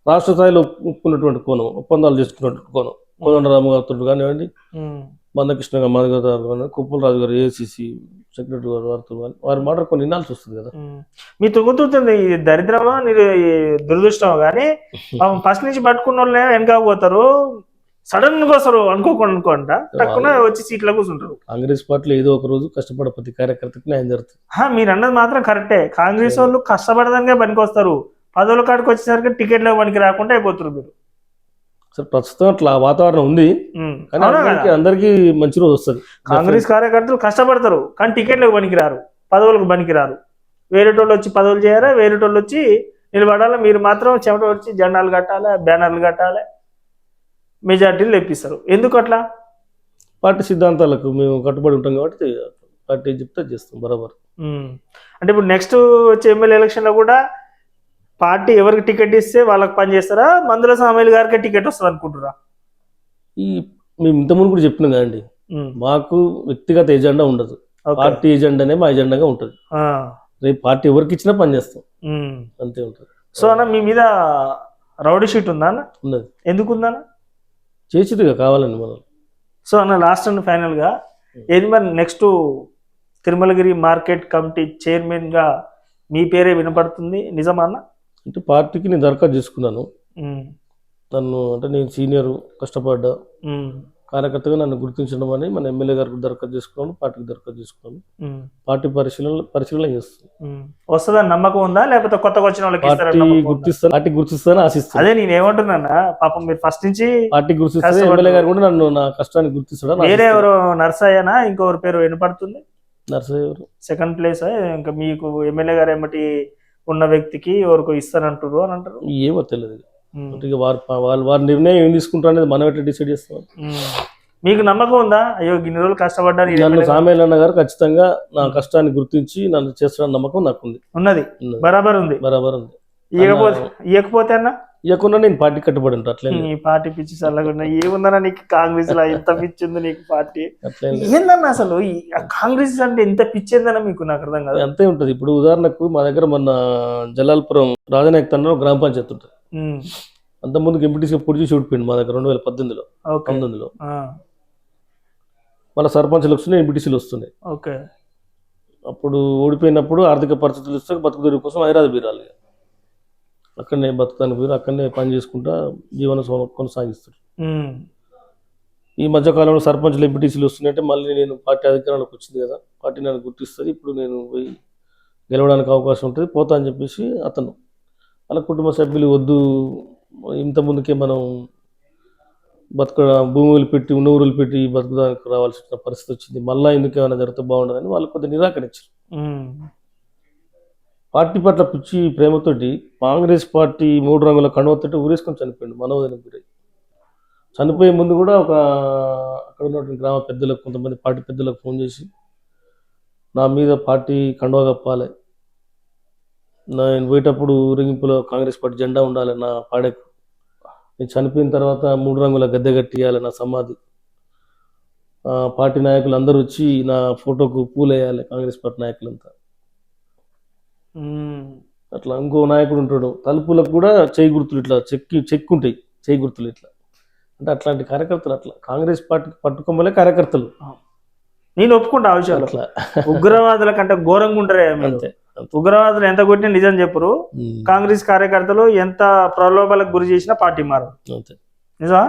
రాష్ట్ర స్థాయిలో ఒప్పుకున్నటువంటి కోణం, ఒప్పందాలు చేసుకున్నటువంటి కోణం. కోదండరామ గారు కానివ్వండి, మందకృష్ణ గారు, కుప్పలరాజు గారు ఏఐసిసి సెక్రటరీ గారు, వారి మాట కొన్ని వినాల్సి వస్తుంది కదా.
మీ తుంగుతుంది దరిద్రమా దురదృష్టమో కానీ ఫస్ట్ నుంచి పట్టుకున్న వాళ్ళే వెనక పోతారు, సడన్ గా వస్తారు అనుకోకుండా తక్కువ వచ్చి సీట్లో కూర్చుంటారు.
కాంగ్రెస్ పార్టీలో ఏదో ఒక రోజు కష్టపడే ప్రతి కార్యకర్తకి న్యాయం జరుగుతుంది.
మీరు అన్నది మాత్రం కరెక్టే. కాంగ్రెస్ వాళ్ళు కష్టపడదానికే పనికి వస్తారు, పదవుల కాడికి వచ్చేసరికి టికెట్లో పనికి రాకుండా అయిపోతారు మీరు.
సార్ ప్రస్తుతం అట్లా వాతావరణం ఉంది, కానీ అందరికీ మంచి రోజు వస్తుంది.
కాంగ్రెస్ కార్యకర్తలు కష్టపడతారు కానీ టికెట్లకు పనికిరారు, పదవులకు పనికిరారు. వేరేటోళ్ళు వచ్చి పదవులు చేయాలి, వేరేటోళ్ళు వచ్చి నిలబడాలి. మీరు మాత్రం చెమట వచ్చి జెండాలు కట్టాలి, బ్యానర్లు కట్టాలి, మెజార్టీలు తెప్పిస్తారు. ఎందుకు అట్లా?
పార్టీ సిద్ధాంతాలకు మేము కట్టుబడి ఉంటాం కాబట్టి పార్టీ చెప్తే చేస్తాం బరాబర్.
అంటే ఇప్పుడు నెక్స్ట్ వచ్చే ఎమ్మెల్యే ఎలక్షన్లో కూడా పార్టీ ఎవరికి టికెట్ ఇస్తే వాళ్ళకి పని చేస్తారా, మందుల సామేల్ గారికి టికెట్ వస్తుంది అనుకుంటారా?
మేము ఇంతకుముందు కూడా చెప్పినాం కదండి, మాకు వ్యక్తిగత ఎజెండా ఉండదు. పార్టీ ఎజెండానే మా ఎజెండాగా ఉంటుంది. రేపు పార్టీ ఎవరికి ఇచ్చినా పని చేస్తాం, అంతే ఉంటుంది.
సో అన్న మీ మీద రౌడీ షీట్ ఉందా అన్న?
ఉన్నది.
ఎందుకు ఉందన్న?
చేసిదిగా కావాలండి మనం.
సో అన్న లాస్ట్ అండ్ ఫైనల్గా ఏది మరి నెక్స్ట్ తిరుమలగిరి మార్కెట్ కమిటీ చైర్మన్గా మీ పేరే వినపడుతుంది, నిజమా అన్న?
అంటే పార్టీకి నేను దరఖాస్తు చేసుకున్నాను. నన్ను అంటే నేను సీనియర్ కష్టపడ్డా కార్యకర్తగా నన్ను గుర్తించడం అని మన ఎమ్మెల్యే గారికి దరఖాస్తు చేసుకున్నాను, పార్టీకి దరఖాస్తు చేసుకున్నాను. పార్టీ పరిశీలన చేస్తాను.
వస్తుందని నమ్మకం ఉందా, లేకపోతే కొత్తగా వచ్చిన వాళ్ళకి
పార్టీ గుర్తిస్తాను ఆశిస్తాను.
అదే నేను ఏమంటున్నా, పాపం మీరు ఫస్ట్ నుంచి
పార్టీ గుర్తిస్తే ఎమ్మెల్యే గారు కూడా నన్ను నా కష్టాన్ని గుర్తిస్తాడు.
వేరే ఎవరు నర్సయ్యనా ఇంకొకరి పేరు వినపడుతుంది?
నర్సయ్య ఎవరు?
Second place. ఇంకా మీకు ఎమ్మెల్యే గారు ఏమిటి ఉన్న వ్యక్తికి ఎవరికో ఇస్తానంటారు అని అంటారు.
ఏమో తెలియదు. వారి నిర్ణయం ఏం తీసుకుంటారు అనేది మనం ఎట్లా డిసైడ్ చేస్తాం.
మీకు నమ్మకం ఉందా? అయ్యో ఇన్ని రోజులు కష్టపడ్డారు,
నన్ను సామేలన్న గారు ఖచ్చితంగా నా కష్టాన్ని గుర్తించి నన్ను చేస్తున్న నమ్మకం నాకు
ఉన్నది. బరాబర్ ఉంది. ఇవ్వకపోతే అన్న
ఇవ్వకుండా నేను పార్టీ కట్టుబడి ఉంటా. అట్లే
నీ పార్టీ పిచ్చి చల్లకుండా ఏముందన్నా నీకు కాంగ్రెస్ లో ఎంత పిచ్చి ఉంది నీకు పార్టీ? ఏందన్నా అసలు కాంగ్రెస్ అంటే ఎంత పిచ్చి ఏందన్నా మీకు? నాకు అర్థం కాదు.
అంతే ఉంటది. ఇప్పుడు ఉదాహరణకు మా దగ్గర మొన్న జలాల్పురం రాజనాయక్ తన గ్రామ పంచాయతీ ఉంటుంది. అంత ముందుకు ఎంపీటీసీ పొడి చేసి ఓడిపోయింది మా దగ్గర 2018లో. మన సర్పంచ్లు వస్తున్నాయి, ఎంపీటీసీలు వస్తున్నాయి. అప్పుడు ఓడిపోయినప్పుడు ఆర్థిక పరిస్థితులు ఇస్తే బతుకుదెరువు కోసం హైదరాబాద్ బీరాలి. అక్కడనే బతుకుతానికి పోయి అక్కడనే పని చేసుకుంటా జీవన కొనసాగిస్తారు. ఈ మధ్యకాలంలో సర్పంచ్లు ఎంపీటీసీలు వస్తున్నాయంటే మళ్ళీ నేను పార్టీ అధికారంలోకి వచ్చింది కదా, పార్టీ నన్ను గుర్తిస్తుంది, ఇప్పుడు నేను పోయి గెలవడానికి అవకాశం ఉంటుంది, పోతా అని చెప్పేసి అతను వాళ్ళ కుటుంబ సభ్యులు వద్దు, ఇంత ముందుకే మనం భూములు పెట్టి ఉన్న ఊరులు పెట్టి బతుకుదానికి రావాల్సిన పరిస్థితి వచ్చింది, మళ్ళీ ఎందుకు ఏమైనా జరిగితే బాగుండదని వాళ్ళు కొద్దిగా నిరాకరించారు. పార్టీ పట్ల పిచ్చి ప్రేమతోటి కాంగ్రెస్ పార్టీ 3 రంగుల కండువతోటి ఊరేసుకొని చనిపోయింది. మనోవేదనకు గురై చనిపోయే ముందు కూడా అక్కడ ఉన్నటువంటి గ్రామ పెద్దలకు, కొంతమంది పార్టీ పెద్దలకు ఫోన్ చేసి నా మీద పార్టీ కండువా కప్పాలి, నేను పోయేటప్పుడు ఊరేగింపులో కాంగ్రెస్ పార్టీ జెండా ఉండాలి నా పాడెకు, నేను చనిపోయిన తర్వాత 3 రంగుల గద్దె కట్టియాలి నా సమాధి, పార్టీ నాయకులు అందరూ వచ్చి నా ఫోటోకు పూలు వేయాలి కాంగ్రెస్ పార్టీ నాయకులంతా. అట్లా ఇంకో నాయకుడు ఉంటాడు, తలుపులకు కూడా చేయి గుర్తులు ఇట్లా చెక్కు ఉంటాయి, చేయి గుర్తులు ఇట్లా. అంటే అట్లాంటి కార్యకర్తలు, అట్లా కాంగ్రెస్ పార్టీకి పట్టుకోమలే కార్యకర్తలు.
నేను ఒప్పుకుంటా ఆ విషయాలు.
అట్లా
ఉగ్రవాదుల కంటే ఘోరంగా ఉంటారే.
అంతే.
ఉగ్రవాదులు ఎంత కొట్టినా నిజం చెప్పరు, కాంగ్రెస్ కార్యకర్తలు ఎంత ప్రలోభాలకు గురి చేసినా పార్టీ మారు.
అంతే
నిజమా?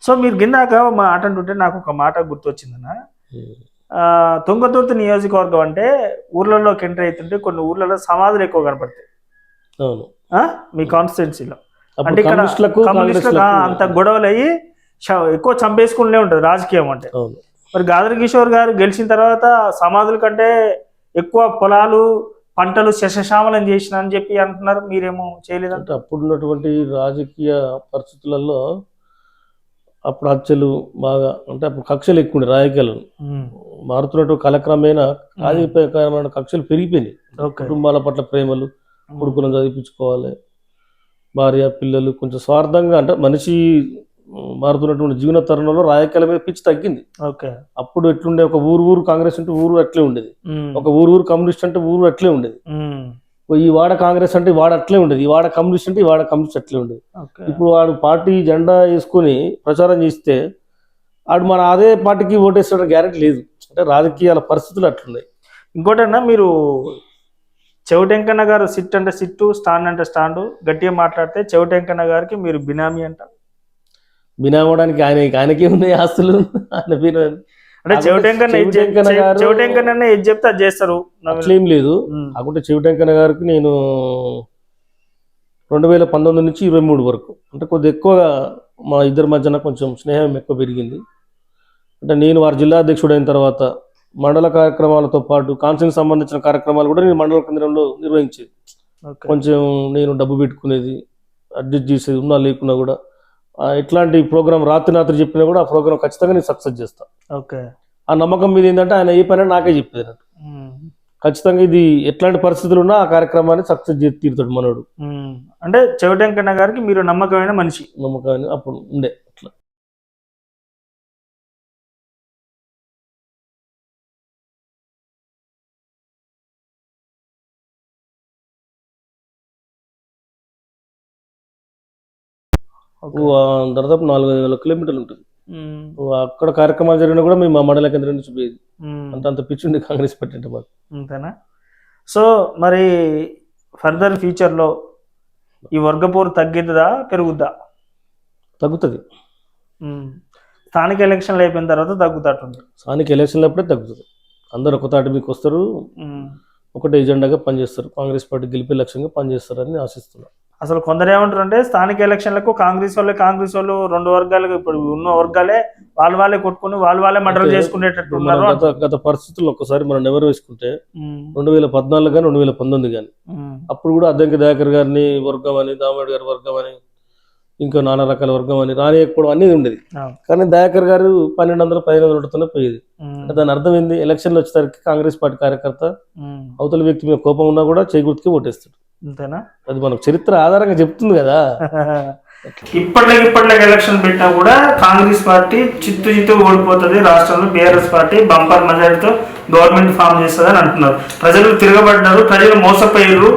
సో మీరు గిందాక మాట అంటుంటే నాకు ఒక మాట గుర్తొచ్చిందన్న. తుంగతుర్తి నియోజకవర్గం అంటే ఊర్లలోకి ఎంటర్ అవుతుంటే కొన్ని ఊర్లలో సమాధులు ఎక్కువ కనపడతాయి మీ కాన్స్టిట్యున్సీలో. అంటే ఇక్కడ కమ్యూనిస్టులకు అంత గొడవలు అయ్యి ఎక్కువ చంపేసుకుంటూనే ఉంటుంది రాజకీయం అంటే. మరి గాదర్ కిషోర్ గారు గెలిచిన తర్వాత సమాధుల కంటే ఎక్కువ పొలాలు పంటలు శశశామలం చేసిన అని చెప్పి అంటున్నారు, మీరేమో చేయలేదంటే.
అప్పుడున్నటువంటి రాజకీయ పరిస్థితులలో అప్పుడు హత్యలు బాగా, అంటే అప్పుడు కక్షలు ఎక్కువ ఉండే రాజకీయాలు. మారుతున్నట్టు కాలక్రమేణా రాజకీయమైన కక్షలు పెరిగిపోయినాయి. కుటుంబాల పట్ల ప్రేమలు, కొడుకులను చదివించుకోవాలి, భార్య పిల్లలు, కొంచెం స్వార్థంగా, అంటే మనిషి మారుతున్నటువంటి జీవన తరుణంలో రాజకీయాల మీద పిచ్చి తగ్గింది. అప్పుడు ఎట్లుండే, ఒక ఊరు కాంగ్రెస్ అంటే ఊరు అట్లే ఉండేది, ఒక ఊరు కమ్యూనిస్ట్ అంటే ఊరు అట్లే ఉండేది, ఈ వాడ కాంగ్రెస్ అంటే వాడ అట్లే ఉండేది, ఈ వాడ కమ్యూనిస్ట్ అంటే ఈ వాడ కమ్యూనిస్ట్ అట్లే ఉండేది. ఇప్పుడు వాడు పార్టీ జెండా వేసుకుని ప్రచారం చేస్తే వాడు మన అదే పార్టీకి ఓటేసిన గ్యారెంటీ లేదు. అంటే రాజకీయాల పరిస్థితులు అట్లున్నాయి.
ఇంకోటన్నా, మీరు చెవిటెంకన్న గారు సిట్ అంటే సిట్టు, స్టాండ్ అంటే స్టాండు, గట్టిగా మాట్లాడితే చెవిటెంకన్న గారికి మీరు బినామీ అంట.
బినామీ అవడానికి ఆయనకే ఉన్నాయి ఆస్తులు, ఆయన బినామీ.
అంటే చెవిటెంకన్న ఏది చెప్తే అది చేస్తారు,
అట్లేం లేదు. కాకుంటే చెవిటెంకన్న గారికి నేను 2019 నుంచి 23 వరకు, అంటే కొద్దిగా ఎక్కువగా మా ఇద్దరి మధ్యన కొంచెం స్నేహం ఎక్కువ పెరిగింది. అంటే నేను వారి జిల్లా అధ్యక్షుడు అయిన తర్వాత మండల కార్యక్రమాలతో పాటు కాన్సెన్స్ సంబంధించిన కార్యక్రమాలు కూడా నేను మండల కేంద్రంలో నిర్వహించేది. కొంచెం నేను డబ్బు పెట్టుకునేది, అడ్జస్ట్ చేసేది, ఉన్నా లేకున్నా కూడా. ఇట్లాంటి ప్రోగ్రామ్ రాత్రి చెప్పినా కూడా ఆ ప్రోగ్రామ్ ఖచ్చితంగా నేను సక్సెస్ చేస్తాను. ఆ నమ్మకం మీద ఏంటంటే ఆయన ఏ పని నాకే చెప్పేది అన్నట్టు. ఖచ్చితంగా ఇది ఎట్లాంటి పరిస్థితులు ఉన్నా ఆ కార్యక్రమాన్ని సక్సెస్ చేసి తీరుతాడు మనోడు.
అంటే చెవిటెంకన్న గారికి మీరు నమ్మకమైన మనిషి.
నమ్మకమైన అప్పుడు ఉండే అట్లా. దాదాపు 4,000 కిలోమీటర్లు ఉంటుంది. అక్కడ కార్యక్రమాలు జరిగినా కూడా మేము మా మండల కేంద్రం నుంచి పోయేది. అంత పిచ్చుండి కాంగ్రెస్ పార్టీ మాకు.
అంతేనా? సో మరి ఫర్దర్ ఫ్యూచర్లో ఈ వర్గపోరు తగ్గుతుందా పెరుగుద్దా?
తగ్గుతుంది.
స్థానిక ఎలక్షన్లు అయిపోయిన తర్వాత తగ్గుతాటుంది.
స్థానిక ఎలక్షన్లు అప్పుడే తగ్గుతుంది. అందరు ఒక తాటి మీకు వస్తారు, ఒకటే ఎజెండాగా పనిచేస్తారు, కాంగ్రెస్ పార్టీ గెలిపే లక్ష్యంగా పనిచేస్తారని ఆశిస్తున్నారు.
అసలు కొందరు ఏమంటారు అంటే స్థానిక ఎలక్షన్లకు కాంగ్రెస్ వాళ్ళు 2 వర్గాలు, ఇప్పుడు ఉన్న వర్గాలే వాళ్ళే కొట్టుకుని వాళ్ళే మర్డర్ చేసుకునేటట్టు ఉన్నారు.
గత పరిస్థితుల్లో ఒకసారి మనం నెవరు వేసుకుంటే 2014 కానీ 2019 కానీ అప్పుడు కూడా అద్దంకి దయాకర్ గారిని వర్గం అని, దామోదర్ గారి వర్గం అని, ఇంకా నానా రకాల వర్గం అని రానియకపోవడం అనేది ఉండేది. కానీ దయాకర్ గారు 1200-1500 పోయేది. అంటే దాని అర్థం ఏంది? ఎలక్షన్లు వచ్చేసరికి కాంగ్రెస్ పార్టీ కార్యకర్త అవతల వ్యక్తి మీద కోపం ఉన్నా కూడా చేకూర్తికి ఓటేస్తాడు.
అంతేనా?
అది మనకు చరిత్ర ఆధారంగా చెప్తుంది కదా.
ఇప్పటికి ఎలక్షన్ పెట్టినా కూడా కాంగ్రెస్ పార్టీ చిత్తు ఓడిపోతుంది రాష్ట్రంలో, బీఆర్ఎస్ పార్టీ బంపర్ మెజారిటీతో గవర్నమెంట్ ఫామ్ చేస్తుంది అని అంటున్నారు. ప్రజలు తిరగబడ్డారు, ప్రజలు మోసపోయారు,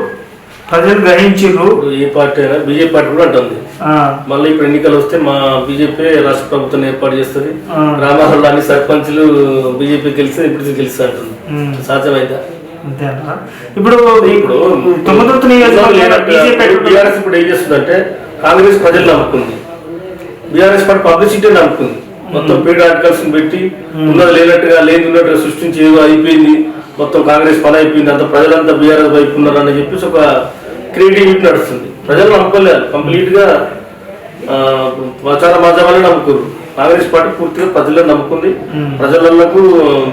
ప్రజలు గ్రహించారు.
ఏ పార్టీ అయినా బీజేపీ పార్టీ కూడా అంటుంది మళ్ళీ ఇప్పుడు ఎన్నికలు వస్తే మా బీజేపీ రాష్ట్ర ప్రభుత్వం ఏర్పాటు చేస్తుంది, గ్రామాలలో అన్ని సర్పంచ్లు బీజేపీ గెలిస్తే ఇప్పుడు గెలిస్తా అంటుంది. సాధ్యమైందా?
ఇప్పుడు
బీఆర్ఎస్ ఇప్పుడు ఏం చేస్తుందంటే కాంగ్రెస్ ప్రజలు నమ్ముకుంది, బీఆర్ఎస్ పార్టీ పబ్లిసిటీ నమ్ముకుంది. మొత్తం పేడ్ ఆర్టికల్స్ పెట్టి ఉన్నది లేనట్టుగా ఉన్నట్టుగా సృష్టించి ఏదో అయిపోయింది, మొత్తం కాంగ్రెస్ పని అయిపోయింది, అంత ప్రజలంతా బీఆర్ఎస్ వైపు ఉన్నారు అని చెప్పేసి ఒక క్రియేటివిటీ నడుస్తుంది. ప్రజలు నమ్ముకోలేదు, కంప్లీట్ గా ప్రచార మాధ్యమాలే నమ్ముకోరు. కాంగ్రెస్ పార్టీ పూర్తిగా ప్రజలను నమ్ముకుంది, ప్రజలకు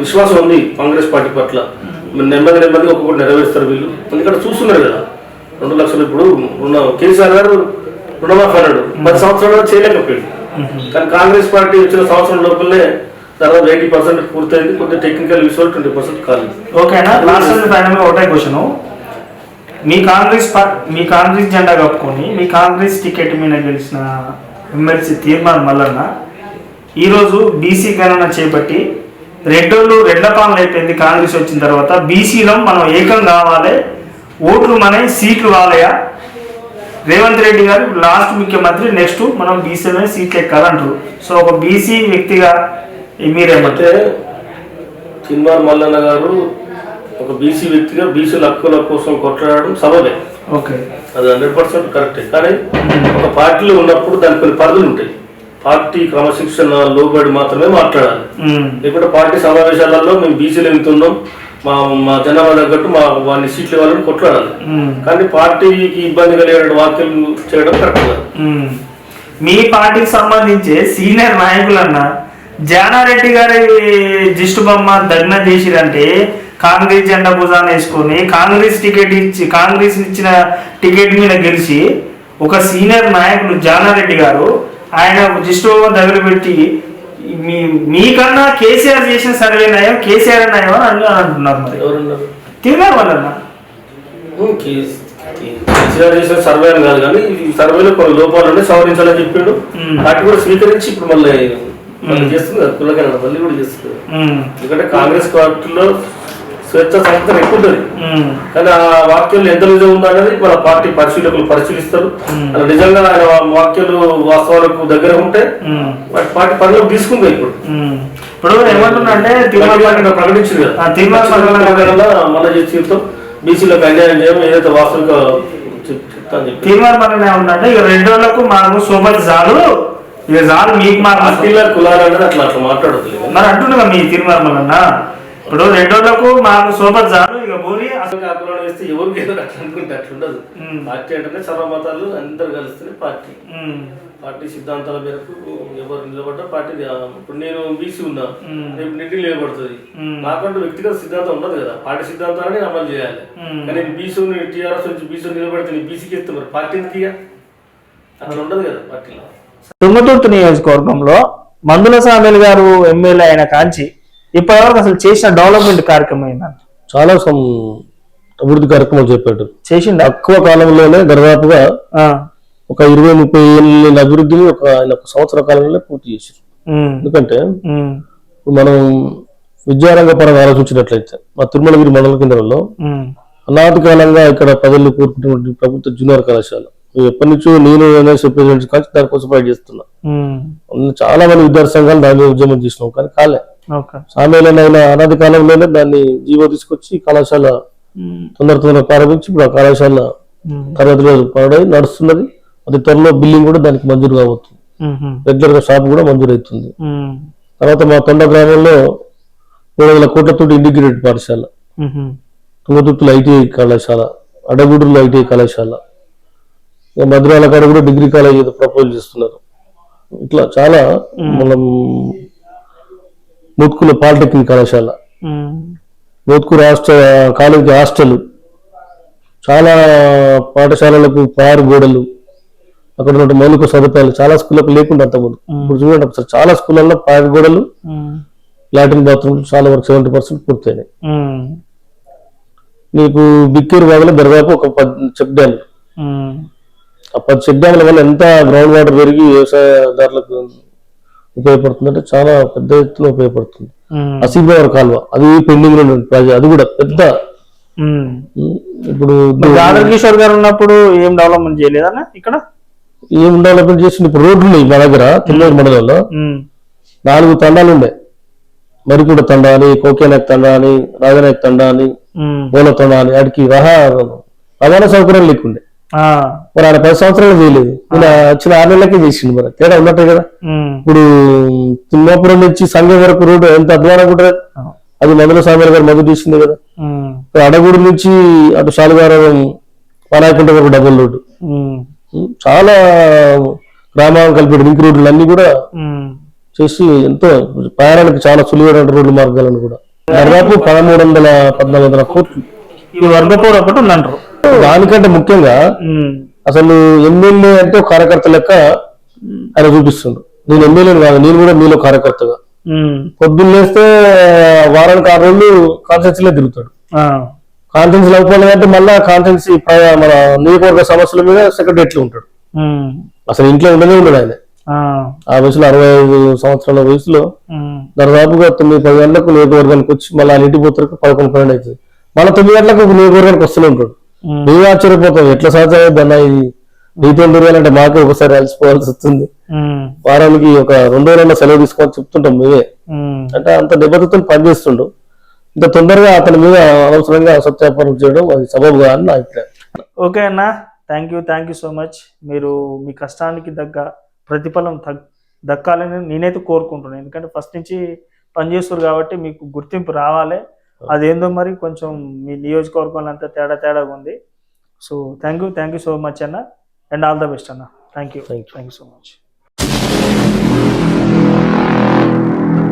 విశ్వాసం ఉంది కాంగ్రెస్ పార్టీ పట్ల. నెమ్మదిగా ఒక్కొక్కటి నెరవేరుస్తారు వీళ్ళు. ఎందుకంటే చూస్తున్నారు కదా 2 లక్షలు. ఇప్పుడు కేసీఆర్ గారు రుణమాఫీ అన్నాడు, 10 సంవత్సరాలు చేయలేకపోయాడు. కానీ కాంగ్రెస్ పార్టీ వచ్చిన సంవత్సరం లోపలనే తర్వాత 80% పూర్తయింది, కొద్దిగా టెక్నికల్ విషయాలు 20% కాలేదు.
ఓకేనా. లాస్ట్ ఫైనల్ ఒకటే క్వశ్చన్, మీ కాంగ్రెస్ జెండా కప్పుకొని మీ కాంగ్రెస్ టికెట్ మీద గెలిచిన ఎమ్మెల్సీ తీర్మానం మల్లన్న ఈరోజు బీసీ గణన చేపట్టి రెడ్ల పాలన అయిపోయింది. కాంగ్రెస్ వచ్చిన తర్వాత బీసీలో మనం ఏకం కావాలి, ఓట్లు మన సీట్లు కావాలయా? రేవంత్ రెడ్డి గారు లాస్ట్ ముఖ్యమంత్రి, నెక్స్ట్ మనం బీసీలో సీట్లు ఎక్కాలంటారు. సో ఒక బీసీ వ్యక్తిగా మీరేమంటే
చిన్మార్ మల్లన్న గారు ఒక బీసీ వ్యక్తిగా బీసీల హక్కుల కోసం కొట్లాడడం సబబే.
ఓకే,
అది 100% కరెక్టే. కానీ ఒక పార్టీలో ఉన్నప్పుడు దానికి కొన్ని పరిధులు ఉంటాయి. పార్టీ క్రమశిక్షణ లోబడి మాత్రమే మాట్లాడాలి. లేకుంటే పార్టీ సమావేశాలలో మేము బీసీలు వెళ్తున్నాం, మా జనాభా తగ్గట్టు వాళ్ళని సీట్లు ఇవ్వాలని కొట్లాడాలి. కానీ పార్టీకి ఇబ్బంది కలిగే వ్యాఖ్యలు చేయడం కరెక్ట్ కాదు.
మీ పార్టీకి సంబంధించి సీనియర్ నాయకులన్న జానారెడ్డి గారి జిస్టు బొమ్మ దగ్న చేసిరంటే కాంగ్రెస్ జెండా భుజాన్ని వేసుకొని కాంగ్రెస్ ఇచ్చిన టికెట్ మీద గెలిచి ఒక సీనియర్ నాయకుడు జానారెడ్డి గారు ఆయన జిస్టు బొమ్మ దగ్గర పెట్టి మీకన్నా కేసీఆర్ చేసిన సర్వే నయం, కేసీఆర్ నయం అని అంటున్నారు. మరి
ఎవరున్నారు?
తిరిగారు వాళ్ళన్నా.
కేసీఆర్ చేసిన సర్వే అని కాదు, కానీ ఈ సర్వేలో కొన్ని లోపాలు సవరించాలని చెప్పాడు. వాటి కూడా స్వీకరించి ఇప్పుడు మళ్ళీ చేస్తుంది కదా, కులకరణ మళ్ళీ కూడా చేస్తుంది. ఎందుకంటే కాంగ్రెస్ పార్టీలో స్వేచ్ఛ సంస్థ ఎక్కువ ఉంటుంది. కానీ ఆ వాక్యాలు ఎంత నిజం ఉందా అనేది మన పార్టీ పరిశీలకులు పరిశీలిస్తారు. అలా నిజంగా ఆయన వాక్యాలు వాస్తవాలకు దగ్గర ఉంటే వాటి పార్టీ పనులకు తీసుకుంది.
ఇప్పుడు ఏమంటుందంటే
ప్రకటించింది కదా, మన జీవితం బీసీలకు అన్యాయం చేయడం ఏదైతే వాస్తవిక చెప్తాను.
తీర్మానం ఏమంటే ఇక 2 రోజులకు మాకు సోబత్ చాలు, ఇక చాలు మీకు మా
పార్టీల కులాలు అనేది అట్లా మాట్లాడదు
మరి అంటుండగా మీ తీర్మానం అన్న. ఇప్పుడు 2 రోజులకు మాకు సోబత్ చాలు, ఇక పోనీ
అసలు కాకుండా వేస్తే ఎవరికి ఏదో అట్లా అనుకుంటే అట్లుండదు. పార్టీ అంటేనే సర్వమతాలు అందరు కలుస్తేనే పార్టీ. పార్టీ సిద్ధాంతాల మేరకు ఎవరు నిలబడ్డా పార్టీ. ఇప్పుడు నేను బీసీ ఉన్నా, రేపు నిధి నిలబడుతుంది. నాకంటూ వ్యక్తిగత సిద్ధాంతం ఉండదు కదా, పార్టీ సిద్ధాంతాలని అమలు చేయాలి. కానీ నేను బీసీ టీఆర్ఎస్ నుంచి బీసీ నిలబడితే నేను బీసీకి ఇస్తే మరి పార్టీ ఎందుకు అట్లా ఉండదు కదా పార్టీలో.
తుంగతుర్తి నియోజకవర్గంలో మందుల సామేల్ గారు ఎమ్మెల్యే అయిన కాంచి ఇప్పటివరకు అసలు చేసిన డెవలప్మెంట్ కార్యక్రమం ఏంటంటే
చాలా అభివృద్ధి కార్యక్రమాలు చెప్పాడు.
చేసిండు
తక్కువ కాలంలోనే దాదాపుగా ఒక 20-30 ఏళ్ళ అభివృద్ధిని ఆయన ఒక సంవత్సర కాలంలో పూర్తి చేశారు. ఎందుకంటే మనం విద్యారంగ పరంగా ఆలోచించినట్లయితే మా తిరుమలగిరి మండల కేంద్రంలో అనాది కాలంగా ఇక్కడ ప్రజలు కోరుకుంటున్నటువంటి ప్రభుత్వ జూనియర్ కళాశాల ఎప్పటి నుంచో నేను ప్రెసిడెంట్ కాల్చి దానికోసం ఫైట్ చేస్తున్నా. చాలా మంది విద్యార్థి సంఘాలు దాని ఉద్యమం చేసినాం, కానీ కాలే. సామేలైన అనాది కాలంలోనే దాన్ని జీవో తీసుకొచ్చి కళాశాల తొందరగా ప్రారంభించి ఇప్పుడు ఆ కళాశాల తరగతి రోజు పడై నడుస్తున్నది. అది త్వరలో బిల్డింగ్ కూడా దానికి మంజూరు కావచ్చు, రెగ్యులర్ గా షాప్ కూడా మంజూరు అవుతుంది. తర్వాత మా తొండ గ్రామంలో 300 కోట్లతో ఇంటిగ్రేటెడ్ పాఠశాల, తుంగతుర్తిలో ఐటీఐ కళాశాల, అడగూడులో ఐటీఐ కళాశాల, మధురాల కాడ కూడా డిగ్రీ కాలేజ్ ప్రపోజ్ చేస్తున్నారు. ఇట్లా చాలా మనం మోత్కూరు పాలిటెక్నిక్ కళాశాల, మోత్కూరు కాలేజీ హాస్టల్, చాలా పాఠశాలలకు పారు గోడలు, అక్కడ ఉన్న మౌలిక సదుపాయాలు చాలా స్కూళ్ళకు లేకుండా అంతకుముందు. ఇప్పుడు చూడండి ఒకసారి చాలా స్కూళ్ళల్లో పారు గోడలు, లాట్రిన్ బాత్రూమ్ చాలా వరకు 70% పూర్తయినాయి. మీకు బిక్కేరు వాగులో దాదాపు ఒక 10 చెక్ డ్యామ్లు, ఆ 10 చెక్ డ్యామ్ల వల్ల ఎంత గ్రౌండ్ వాటర్ పెరిగి వ్యవసాయదారులకు ఉపయోగపడుతుందంటే చాలా పెద్ద ఎత్తున ఉపయోగపడుతుంది. అసీబ్రవర్ కాలువ అది పెండింగ్ లో ప్రాజెక్ట్, అది కూడా పెద్ద. ఇప్పుడు
కిషోర్ గారు ఉన్నప్పుడు ఏం డెవలప్మెంట్ చేయలేదన్న ఇక్కడ?
ఏం డెవలప్మెంట్ చేసింది? ఇప్పుడు రోడ్లు ఉన్నాయి మా దగ్గర తిరుమల మండలంలో 4 తండాలు ఉండే, మరికూడ తండా అని, కోకేనాయక్ తండా అని, రాజనాయక్ తండా అని, ఓల తండా అని, వాడికి రవాణా సౌకర్యం లేకుండే. మరి ఆయన 10 సంవత్సరాలు చేయలేదు, ఇలా వచ్చిన 6 నెలలకే చేసిండు. మరి తేడా ఉన్నట్టే కదా. ఇప్పుడు తిమ్మాపురం నుంచి సంఘం వరకు రోడ్డు ఎంత అధ్వానంగా ఉంటుంది, అది మందుల సామేల్ గారు మొదలు చేసింది కదా. అడగూడు నుంచి అటు శాలిగారం పనాయకుంట వరకు డబుల్ రోడ్డు, చాలా గ్రామాలను కలిపి లింక్ రోడ్లు అన్ని కూడా చేసి ఎంతో ప్రయాణానికి చాలా సులువైన రోడ్డు మార్గాలను కూడా దాదాపు 1300-1400 కోట్లు
ఈ వర్గపోరు ఒకటి ఉందంటారు.
దానికంటే ముఖ్యంగా అసలు ఎమ్మెల్యే అంటే కార్యకర్త లెక్క ఆయన చూపిస్తుండ్రు. నేను ఎమ్మెల్యేని కాదు, నేను కూడా మీలో కార్యకర్తగా పొద్దున్న లేస్తే వారానికి 6 రోజులు కాన్స్టిట్యూన్సీలో తిరుగుతాడు. కాన్ఫరెన్స్ అవ్వాలి అంటే మళ్ళా కాన్ఫరెన్స్ మన నియోజకవర్గ సమస్యల మీద సెక్రటరీ ఉంటాడు. అసలు ఇంట్లో ఉండనే ఉన్నాడు ఆయన. ఆ వయసులో 65 సంవత్సరాల వయసులో దాదాపుగా 9-10 గంటలకు నియోజకవర్గానికి వచ్చి మళ్ళీ ఆయన ఇంటికి పోతారు 11-12 అవుతుంది. మళ్ళీ 9 గంటలకు నియోజకవర్గానికి వస్తూనే ఉంటాడు. మేము ఆశ్చర్యపోతాం, ఎట్లా సాధ్యమైందన్న ఇది నీతో తిరగాలంటే మాకే ఒకసారి అలసిపోవాల్సి వస్తుంది, వారానికి ఒక 2 రోజులైనా సెలవు తీసుకొని చెప్తుంటాం మేమే. అంటే అంత నిబద్ధతతో పనిచేస్తుండు. ఇంత తొందరగా అతని మీద అనవసరంగా సత్యాపనం చేయడం అది సబబుగా అని నా అభిప్రాయం.
ఓకే అన్న, థ్యాంక్ యూ సో మచ్. మీరు మీ కష్టానికి ప్రతిఫలం దక్కాలని నేనైతే కోరుకుంటున్నాను. ఎందుకంటే ఫస్ట్ నుంచి పనిచేస్తారు కాబట్టి మీకు గుర్తింపు రావాలి. అదేందో మరి కొంచెం మీ నియోజకవర్గంలో అంతా తేడాగా ఉంది. So thank you so much అన్న, అండ్ ఆల్ ద బెస్ట్ అన్న. Thank you so much.